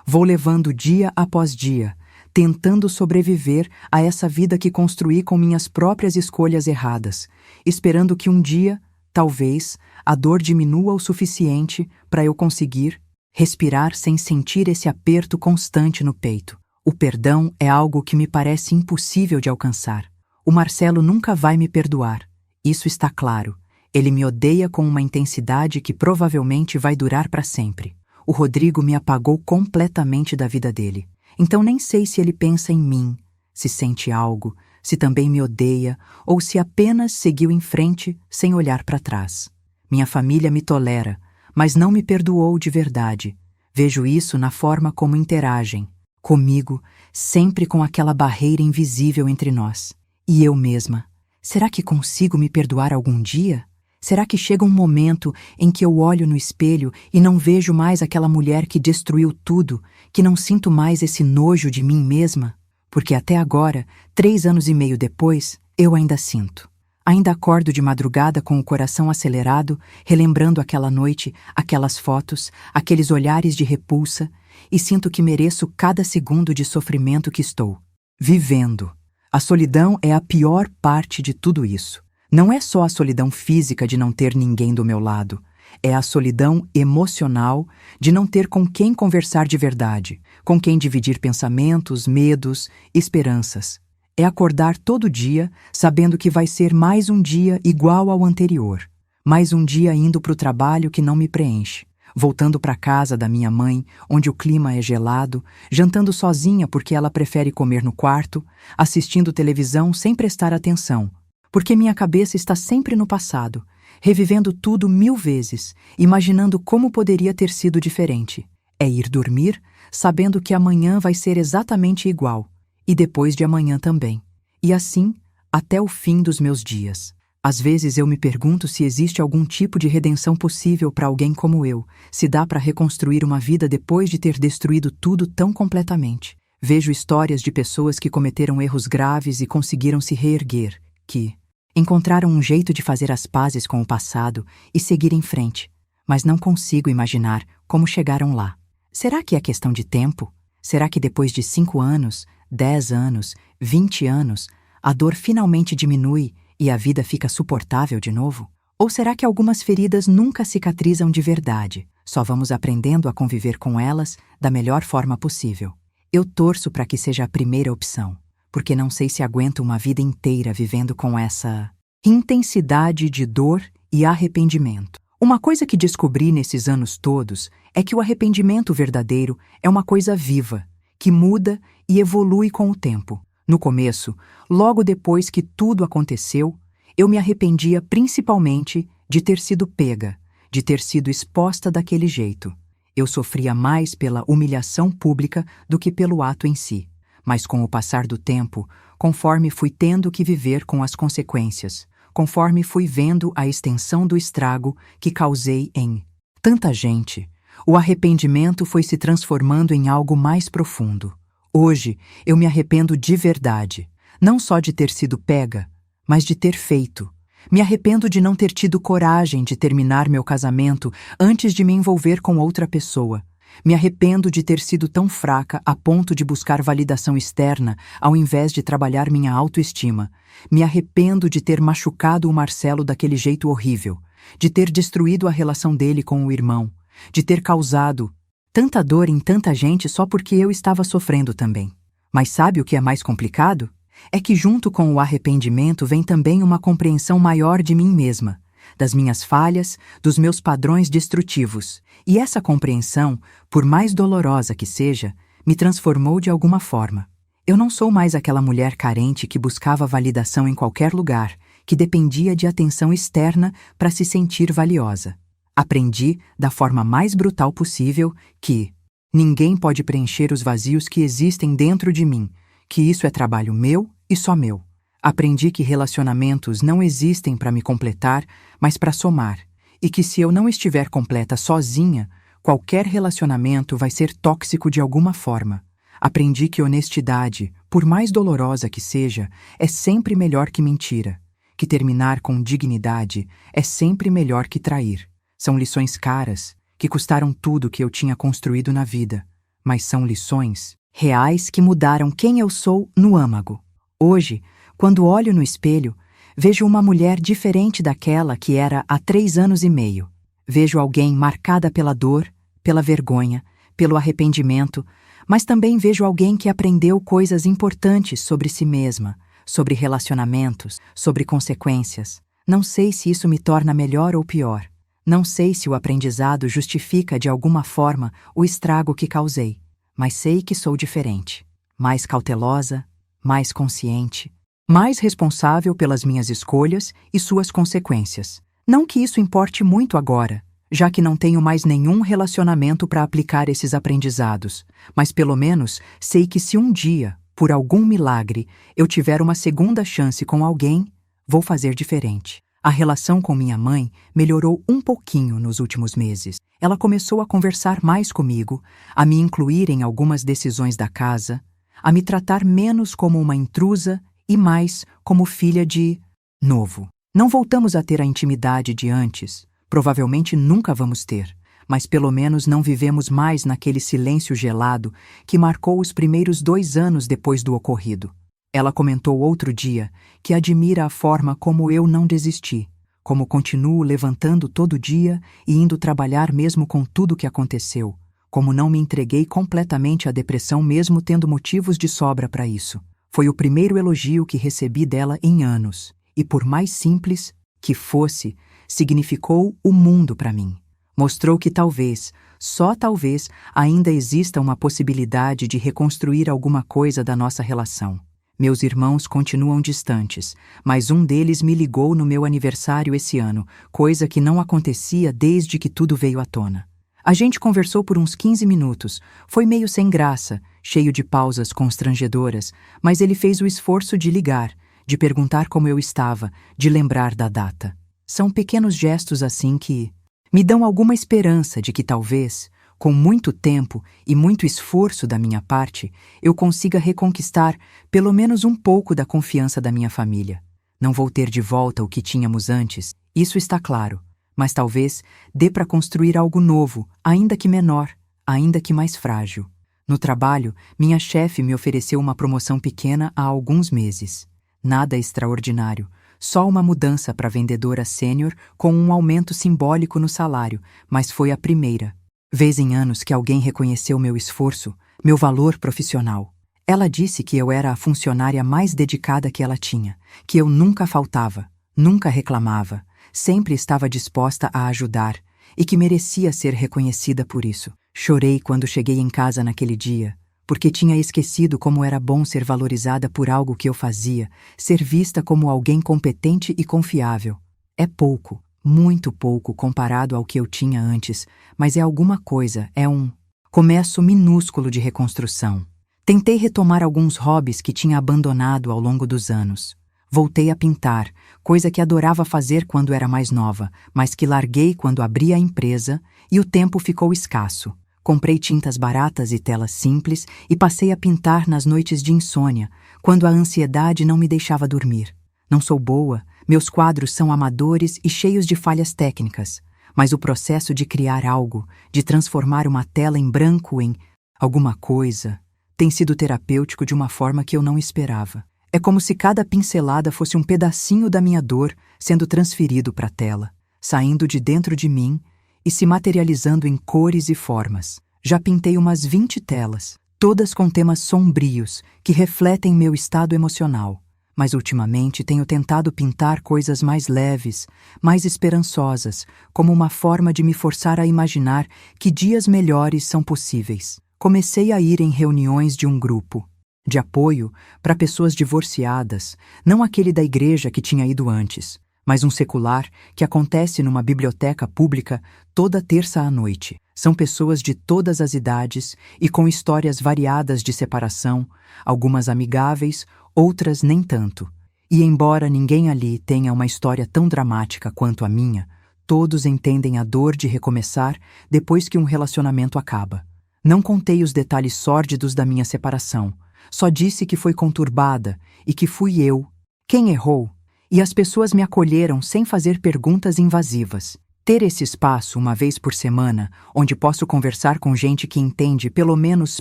vou levando dia após dia, tentando sobreviver a essa vida que construí com minhas próprias escolhas erradas, esperando que um dia, talvez, a dor diminua o suficiente para eu conseguir respirar sem sentir esse aperto constante no peito. O perdão é algo que me parece impossível de alcançar. O Marcelo nunca vai me perdoar. Isso está claro. Ele me odeia com uma intensidade que provavelmente vai durar para sempre. O Rodrigo me apagou completamente da vida dele. Então nem sei se ele pensa em mim, se sente algo, se também me odeia ou se apenas seguiu em frente sem olhar para trás. Minha família me tolera, mas não me perdoou de verdade. Vejo isso na forma como interagem comigo, sempre com aquela barreira invisível entre nós. E eu mesma, será que consigo me perdoar algum dia? Será que chega um momento em que eu olho no espelho e não vejo mais aquela mulher que destruiu tudo, que não sinto mais esse nojo de mim mesma? Porque até agora, 3 anos e meio depois, eu ainda sinto. Ainda acordo de madrugada com o coração acelerado, relembrando aquela noite, aquelas fotos, aqueles olhares de repulsa, e sinto que mereço cada segundo de sofrimento que estou vivendo. A solidão é a pior parte de tudo isso. Não é só a solidão física de não ter ninguém do meu lado. É a solidão emocional de não ter com quem conversar de verdade, com quem dividir pensamentos, medos, esperanças. É acordar todo dia sabendo que vai ser mais um dia igual ao anterior. Mais um dia indo para o trabalho que não me preenche. Voltando para casa da minha mãe, onde o clima é gelado, jantando sozinha porque ela prefere comer no quarto, assistindo televisão sem prestar atenção, porque minha cabeça está sempre no passado, revivendo tudo 1000 vezes, imaginando como poderia ter sido diferente. É ir dormir, sabendo que amanhã vai ser exatamente igual, e depois de amanhã também. E assim, até o fim dos meus dias. Às vezes eu me pergunto se existe algum tipo de redenção possível para alguém como eu, se dá para reconstruir uma vida depois de ter destruído tudo tão completamente. Vejo histórias de pessoas que cometeram erros graves e conseguiram se reerguer, que encontraram um jeito de fazer as pazes com o passado e seguir em frente, mas não consigo imaginar como chegaram lá. Será que é questão de tempo? Será que depois de 5 anos, 10 anos, 20 anos, a dor finalmente diminui e a vida fica suportável de novo? Ou será que algumas feridas nunca cicatrizam de verdade? Só vamos aprendendo a conviver com elas da melhor forma possível. Eu torço para que seja a primeira opção, porque não sei se aguento uma vida inteira vivendo com essa intensidade de dor e arrependimento. Uma coisa que descobri nesses anos todos é que o arrependimento verdadeiro é uma coisa viva, que muda e evolui com o tempo. No começo, logo depois que tudo aconteceu, eu me arrependia principalmente de ter sido pega, de ter sido exposta daquele jeito. Eu sofria mais pela humilhação pública do que pelo ato em si. Mas com o passar do tempo, conforme fui tendo que viver com as consequências, conforme fui vendo a extensão do estrago que causei em tanta gente, o arrependimento foi se transformando em algo mais profundo. Hoje, eu me arrependo de verdade, não só de ter sido pega, mas de ter feito. Me arrependo de não ter tido coragem de terminar meu casamento antes de me envolver com outra pessoa. Me arrependo de ter sido tão fraca a ponto de buscar validação externa ao invés de trabalhar minha autoestima. Me arrependo de ter machucado o Marcelo daquele jeito horrível, de ter destruído a relação dele com o irmão, de ter causado tanta dor em tanta gente só porque eu estava sofrendo também. Mas sabe o que é mais complicado? É que junto com o arrependimento vem também uma compreensão maior de mim mesma, das minhas falhas, dos meus padrões destrutivos. E essa compreensão, por mais dolorosa que seja, me transformou de alguma forma. Eu não sou mais aquela mulher carente que buscava validação em qualquer lugar, que dependia de atenção externa para se sentir valiosa. Aprendi, da forma mais brutal possível, que ninguém pode preencher os vazios que existem dentro de mim, que isso é trabalho meu e só meu. Aprendi que relacionamentos não existem para me completar, mas para somar, e que se eu não estiver completa sozinha, qualquer relacionamento vai ser tóxico de alguma forma. Aprendi que honestidade, por mais dolorosa que seja, é sempre melhor que mentira, que terminar com dignidade é sempre melhor que trair. São lições caras, que custaram tudo que eu tinha construído na vida, mas são lições reais que mudaram quem eu sou no âmago. Hoje, quando olho no espelho, vejo uma mulher diferente daquela que era há 3 anos e meio. Vejo alguém marcada pela dor, pela vergonha, pelo arrependimento, mas também vejo alguém que aprendeu coisas importantes sobre si mesma, sobre relacionamentos, sobre consequências. Não sei se isso me torna melhor ou pior. Não sei se o aprendizado justifica de alguma forma o estrago que causei, mas sei que sou diferente, mais cautelosa, mais consciente, mais responsável pelas minhas escolhas e suas consequências. Não que isso importe muito agora, já que não tenho mais nenhum relacionamento para aplicar esses aprendizados, mas pelo menos sei que se um dia, por algum milagre, eu tiver uma segunda chance com alguém, vou fazer diferente. A relação com minha mãe melhorou um pouquinho nos últimos meses. Ela começou a conversar mais comigo, a me incluir em algumas decisões da casa, a me tratar menos como uma intrusa e mais como filha de novo. Não voltamos a ter a intimidade de antes, provavelmente nunca vamos ter, mas pelo menos não vivemos mais naquele silêncio gelado que marcou os primeiros 2 anos depois do ocorrido. Ela comentou outro dia que admira a forma como eu não desisti, como continuo levantando todo dia e indo trabalhar mesmo com tudo que aconteceu, como não me entreguei completamente à depressão mesmo tendo motivos de sobra para isso. Foi o primeiro elogio que recebi dela em anos, e por mais simples que fosse, significou o mundo para mim. Mostrou que talvez, só talvez, ainda exista uma possibilidade de reconstruir alguma coisa da nossa relação. Meus irmãos continuam distantes, mas um deles me ligou no meu aniversário esse ano, coisa que não acontecia desde que tudo veio à tona. A gente conversou por uns 15 minutos, foi meio sem graça, cheio de pausas constrangedoras, mas ele fez o esforço de ligar, de perguntar como eu estava, de lembrar da data. São pequenos gestos assim que me dão alguma esperança de que talvez, com muito tempo e muito esforço da minha parte, eu consiga reconquistar pelo menos um pouco da confiança da minha família. Não vou ter de volta o que tínhamos antes, isso está claro, mas talvez dê para construir algo novo, ainda que menor, ainda que mais frágil. No trabalho, minha chefe me ofereceu uma promoção pequena há alguns meses. Nada extraordinário, só uma mudança para vendedora sênior com um aumento simbólico no salário, mas foi a primeira vez em anos que alguém reconheceu meu esforço, meu valor profissional. Ela disse que eu era a funcionária mais dedicada que ela tinha, que eu nunca faltava, nunca reclamava, sempre estava disposta a ajudar e que merecia ser reconhecida por isso. Chorei quando cheguei em casa naquele dia, porque tinha esquecido como era bom ser valorizada por algo que eu fazia, ser vista como alguém competente e confiável. É pouco, muito pouco comparado ao que eu tinha antes, mas é alguma coisa, é um começo minúsculo de reconstrução. Tentei retomar alguns hobbies que tinha abandonado ao longo dos anos. Voltei a pintar, coisa que adorava fazer quando era mais nova, mas que larguei quando abri a empresa e o tempo ficou escasso. Comprei tintas baratas e telas simples e passei a pintar nas noites de insônia, quando a ansiedade não me deixava dormir. Não sou boa, meus quadros são amadores e cheios de falhas técnicas, mas o processo de criar algo, de transformar uma tela em branco em alguma coisa, tem sido terapêutico de uma forma que eu não esperava. É como se cada pincelada fosse um pedacinho da minha dor sendo transferido para a tela, saindo de dentro de mim e se materializando em cores e formas. Já pintei umas 20 telas, todas com temas sombrios que refletem meu estado emocional. Mas ultimamente tenho tentado pintar coisas mais leves, mais esperançosas, como uma forma de me forçar a imaginar que dias melhores são possíveis. Comecei a ir em reuniões de um grupo de apoio para pessoas divorciadas, não aquele da igreja que tinha ido antes, mas um secular que acontece numa biblioteca pública toda terça à noite. São pessoas de todas as idades e com histórias variadas de separação, algumas amigáveis, outras nem tanto. E embora ninguém ali tenha uma história tão dramática quanto a minha, todos entendem a dor de recomeçar depois que um relacionamento acaba. Não contei os detalhes sórdidos da minha separação, só disse que foi conturbada e que fui eu quem errou, e as pessoas me acolheram sem fazer perguntas invasivas. Ter esse espaço uma vez por semana, onde posso conversar com gente que entende pelo menos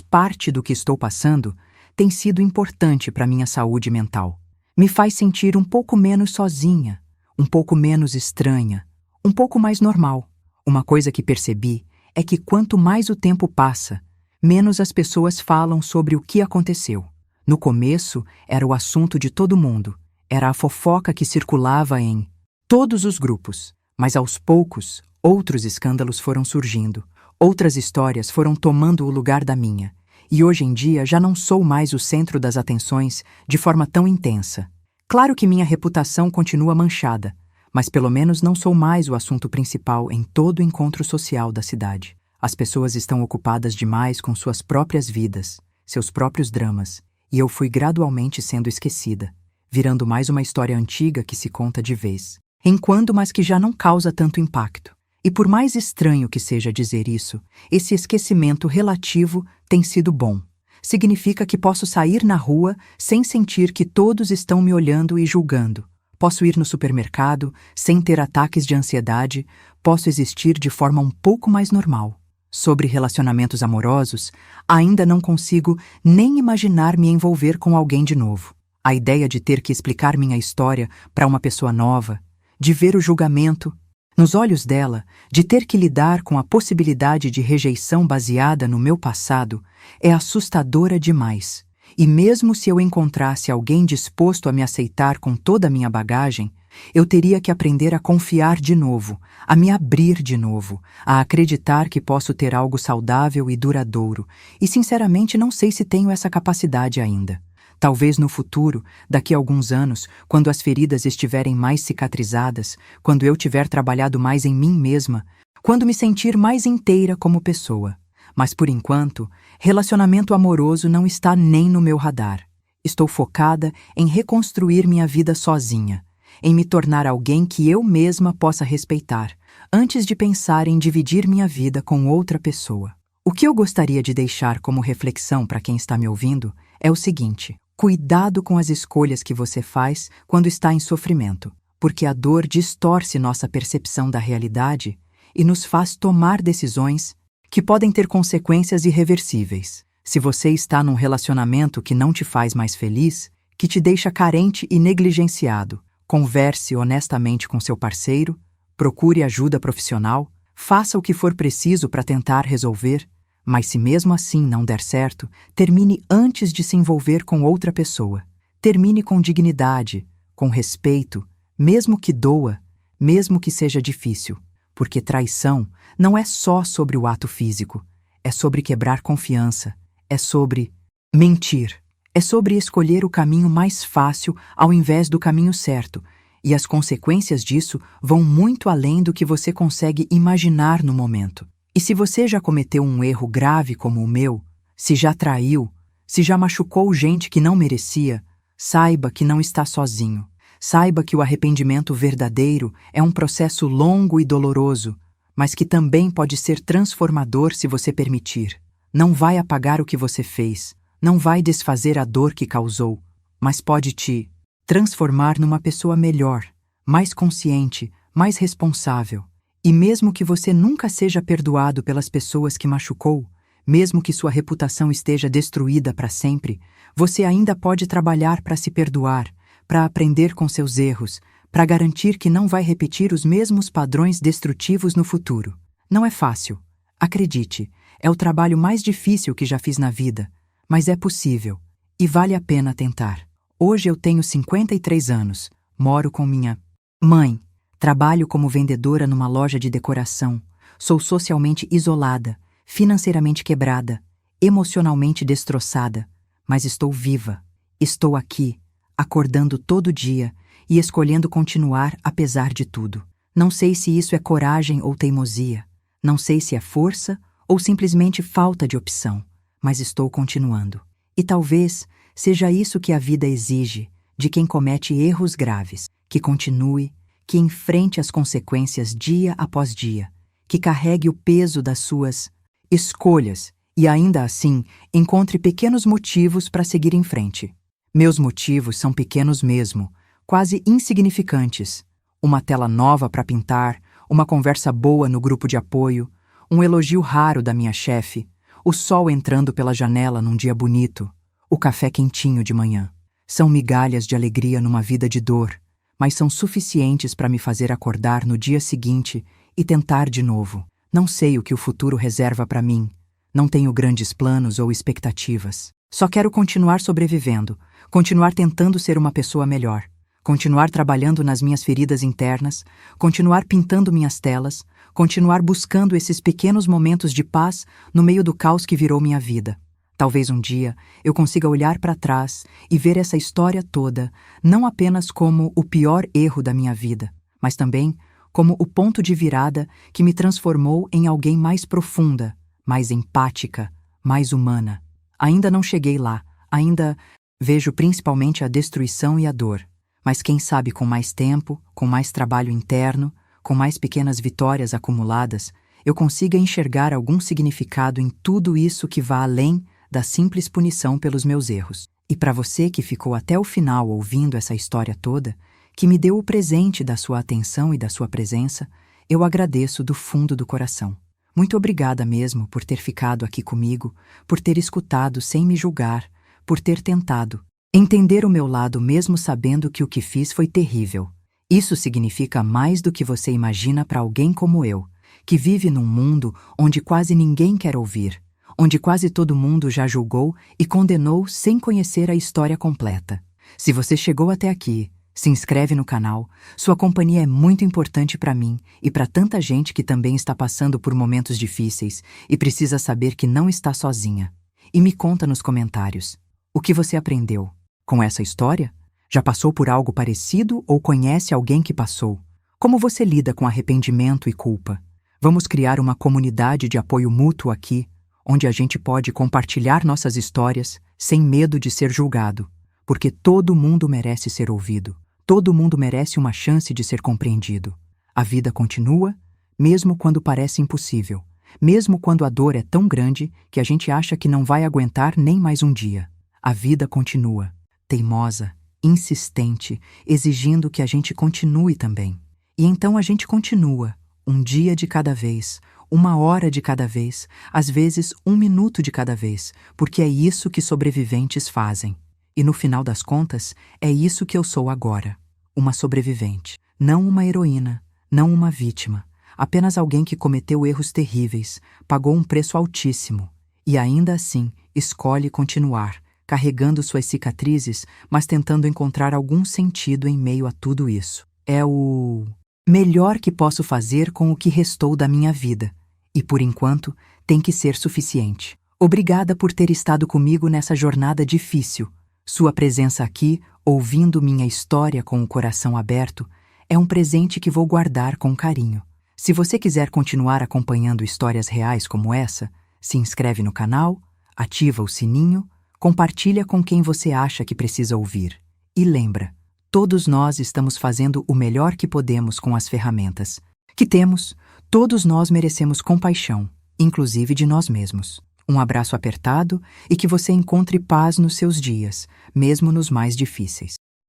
parte do que estou passando, tem sido importante para minha saúde mental. Me faz sentir um pouco menos sozinha, um pouco menos estranha, um pouco mais normal. Uma coisa que percebi é que quanto mais o tempo passa, menos as pessoas falam sobre o que aconteceu. No começo, era o assunto de todo mundo. Era a fofoca que circulava em todos os grupos. Mas aos poucos, outros escândalos foram surgindo. Outras histórias foram tomando o lugar da minha. E hoje em dia já não sou mais o centro das atenções de forma tão intensa. Claro que minha reputação continua manchada, mas pelo menos não sou mais o assunto principal em todo o encontro social da cidade. As pessoas estão ocupadas demais com suas próprias vidas, seus próprios dramas, e eu fui gradualmente sendo esquecida, virando mais uma história antiga que se conta de vez em quando, mas que já não causa tanto impacto. E por mais estranho que seja dizer isso, esse esquecimento relativo tem sido bom. Significa que posso sair na rua sem sentir que todos estão me olhando e julgando. Posso ir no supermercado sem ter ataques de ansiedade, posso existir de forma um pouco mais normal. Sobre relacionamentos amorosos, ainda não consigo nem imaginar me envolver com alguém de novo. A ideia de ter que explicar minha história para uma pessoa nova, de ver o julgamento nos olhos dela, de ter que lidar com a possibilidade de rejeição baseada no meu passado, é assustadora demais. E mesmo se eu encontrasse alguém disposto a me aceitar com toda a minha bagagem, eu teria que aprender a confiar de novo, a me abrir de novo, a acreditar que posso ter algo saudável e duradouro, e sinceramente não sei se tenho essa capacidade ainda. Talvez no futuro, daqui a alguns anos, quando as feridas estiverem mais cicatrizadas, quando eu tiver trabalhado mais em mim mesma, quando me sentir mais inteira como pessoa. Mas por enquanto, relacionamento amoroso não está nem no meu radar. Estou focada em reconstruir minha vida sozinha, em me tornar alguém que eu mesma possa respeitar, antes de pensar em dividir minha vida com outra pessoa. O que eu gostaria de deixar como reflexão para quem está me ouvindo é o seguinte: cuidado com as escolhas que você faz quando está em sofrimento, porque a dor distorce nossa percepção da realidade e nos faz tomar decisões que podem ter consequências irreversíveis. Se você está num relacionamento que não te faz mais feliz, que te deixa carente e negligenciado, converse honestamente com seu parceiro, procure ajuda profissional, faça o que for preciso para tentar resolver. Mas se mesmo assim não der certo, termine antes de se envolver com outra pessoa. Termine com dignidade, com respeito, mesmo que doa, mesmo que seja difícil. Porque traição não é só sobre o ato físico, é sobre quebrar confiança, é sobre mentir, é sobre escolher o caminho mais fácil ao invés do caminho certo, e as consequências disso vão muito além do que você consegue imaginar no momento. E se você já cometeu um erro grave como o meu, se já traiu, se já machucou gente que não merecia, saiba que não está sozinho. Saiba que o arrependimento verdadeiro é um processo longo e doloroso, mas que também pode ser transformador se você permitir. Não vai apagar o que você fez, não vai desfazer a dor que causou, mas pode te transformar numa pessoa melhor, mais consciente, mais responsável. E mesmo que você nunca seja perdoado pelas pessoas que machucou, mesmo que sua reputação esteja destruída para sempre, você ainda pode trabalhar para se perdoar, para aprender com seus erros, para garantir que não vai repetir os mesmos padrões destrutivos no futuro. Não é fácil. Acredite, é o trabalho mais difícil que já fiz na vida, mas é possível, e vale a pena tentar. Hoje eu tenho 53 anos, moro com minha mãe, trabalho como vendedora numa loja de decoração, sou socialmente isolada, financeiramente quebrada, emocionalmente destroçada, mas estou viva. Estou aqui, acordando todo dia e escolhendo continuar apesar de tudo. Não sei se isso é coragem ou teimosia, não sei se é força ou simplesmente falta de opção, mas estou continuando. E talvez seja isso que a vida exige de quem comete erros graves, que continue, que enfrente as consequências dia após dia, que carregue o peso das suas escolhas e ainda assim encontre pequenos motivos para seguir em frente. Meus motivos são pequenos mesmo, quase insignificantes. Uma tela nova para pintar, uma conversa boa no grupo de apoio, um elogio raro da minha chefe, o sol entrando pela janela num dia bonito, o café quentinho de manhã. São migalhas de alegria numa vida de dor, mas são suficientes para me fazer acordar no dia seguinte e tentar de novo. Não sei o que o futuro reserva para mim, não tenho grandes planos ou expectativas. Só quero continuar sobrevivendo, continuar tentando ser uma pessoa melhor, continuar trabalhando nas minhas feridas internas, continuar pintando minhas telas, continuar buscando esses pequenos momentos de paz no meio do caos que virou minha vida. Talvez um dia eu consiga olhar para trás e ver essa história toda não apenas como o pior erro da minha vida, mas também como o ponto de virada que me transformou em alguém mais profunda, mais empática, mais humana. Ainda não cheguei lá, ainda vejo principalmente a destruição e a dor, mas quem sabe com mais tempo, com mais trabalho interno, com mais pequenas vitórias acumuladas, eu consiga enxergar algum significado em tudo isso que vá além da simples punição pelos meus erros. E para você que ficou até o final ouvindo essa história toda, que me deu o presente da sua atenção e da sua presença, eu agradeço do fundo do coração. Muito obrigada mesmo por ter ficado aqui comigo, por ter escutado sem me julgar, por ter tentado entender o meu lado mesmo sabendo que o que fiz foi terrível. Isso significa mais do que você imagina para alguém como eu, que vive num mundo onde quase ninguém quer ouvir, onde quase todo mundo já julgou e condenou sem conhecer a história completa. Se você chegou até aqui, se inscreve no canal, sua companhia é muito importante para mim e para tanta gente que também está passando por momentos difíceis e precisa saber que não está sozinha. E me conta nos comentários, o que você aprendeu com essa história? Já passou por algo parecido ou conhece alguém que passou? Como você lida com arrependimento e culpa? Vamos criar uma comunidade de apoio mútuo aqui, onde a gente pode compartilhar nossas histórias sem medo de ser julgado, porque todo mundo merece ser ouvido. Todo mundo merece uma chance de ser compreendido. A vida continua, mesmo quando parece impossível, mesmo quando a dor é tão grande que a gente acha que não vai aguentar nem mais um dia. A vida continua, teimosa, insistente, exigindo que a gente continue também. E então a gente continua, um dia de cada vez, uma hora de cada vez, às vezes um minuto de cada vez, porque é isso que sobreviventes fazem. E no final das contas, é isso que eu sou agora, uma sobrevivente. Não uma heroína, não uma vítima, apenas alguém que cometeu erros terríveis, pagou um preço altíssimo e ainda assim escolhe continuar, carregando suas cicatrizes, mas tentando encontrar algum sentido em meio a tudo isso. É o melhor que posso fazer com o que restou da minha vida, e por enquanto tem que ser suficiente. Obrigada por ter estado comigo nessa jornada difícil. Sua presença aqui, ouvindo minha história com o coração aberto, é um presente que vou guardar com carinho. Se você quiser continuar acompanhando histórias reais como essa, se inscreve no canal, ativa o sininho, compartilha com quem você acha que precisa ouvir. E lembra, Todos nós estamos fazendo o melhor que podemos com as ferramentas que temos. Todos nós merecemos compaixão, inclusive de nós mesmos. Um abraço apertado e que você encontre paz nos seus dias, mesmo nos mais difíceis.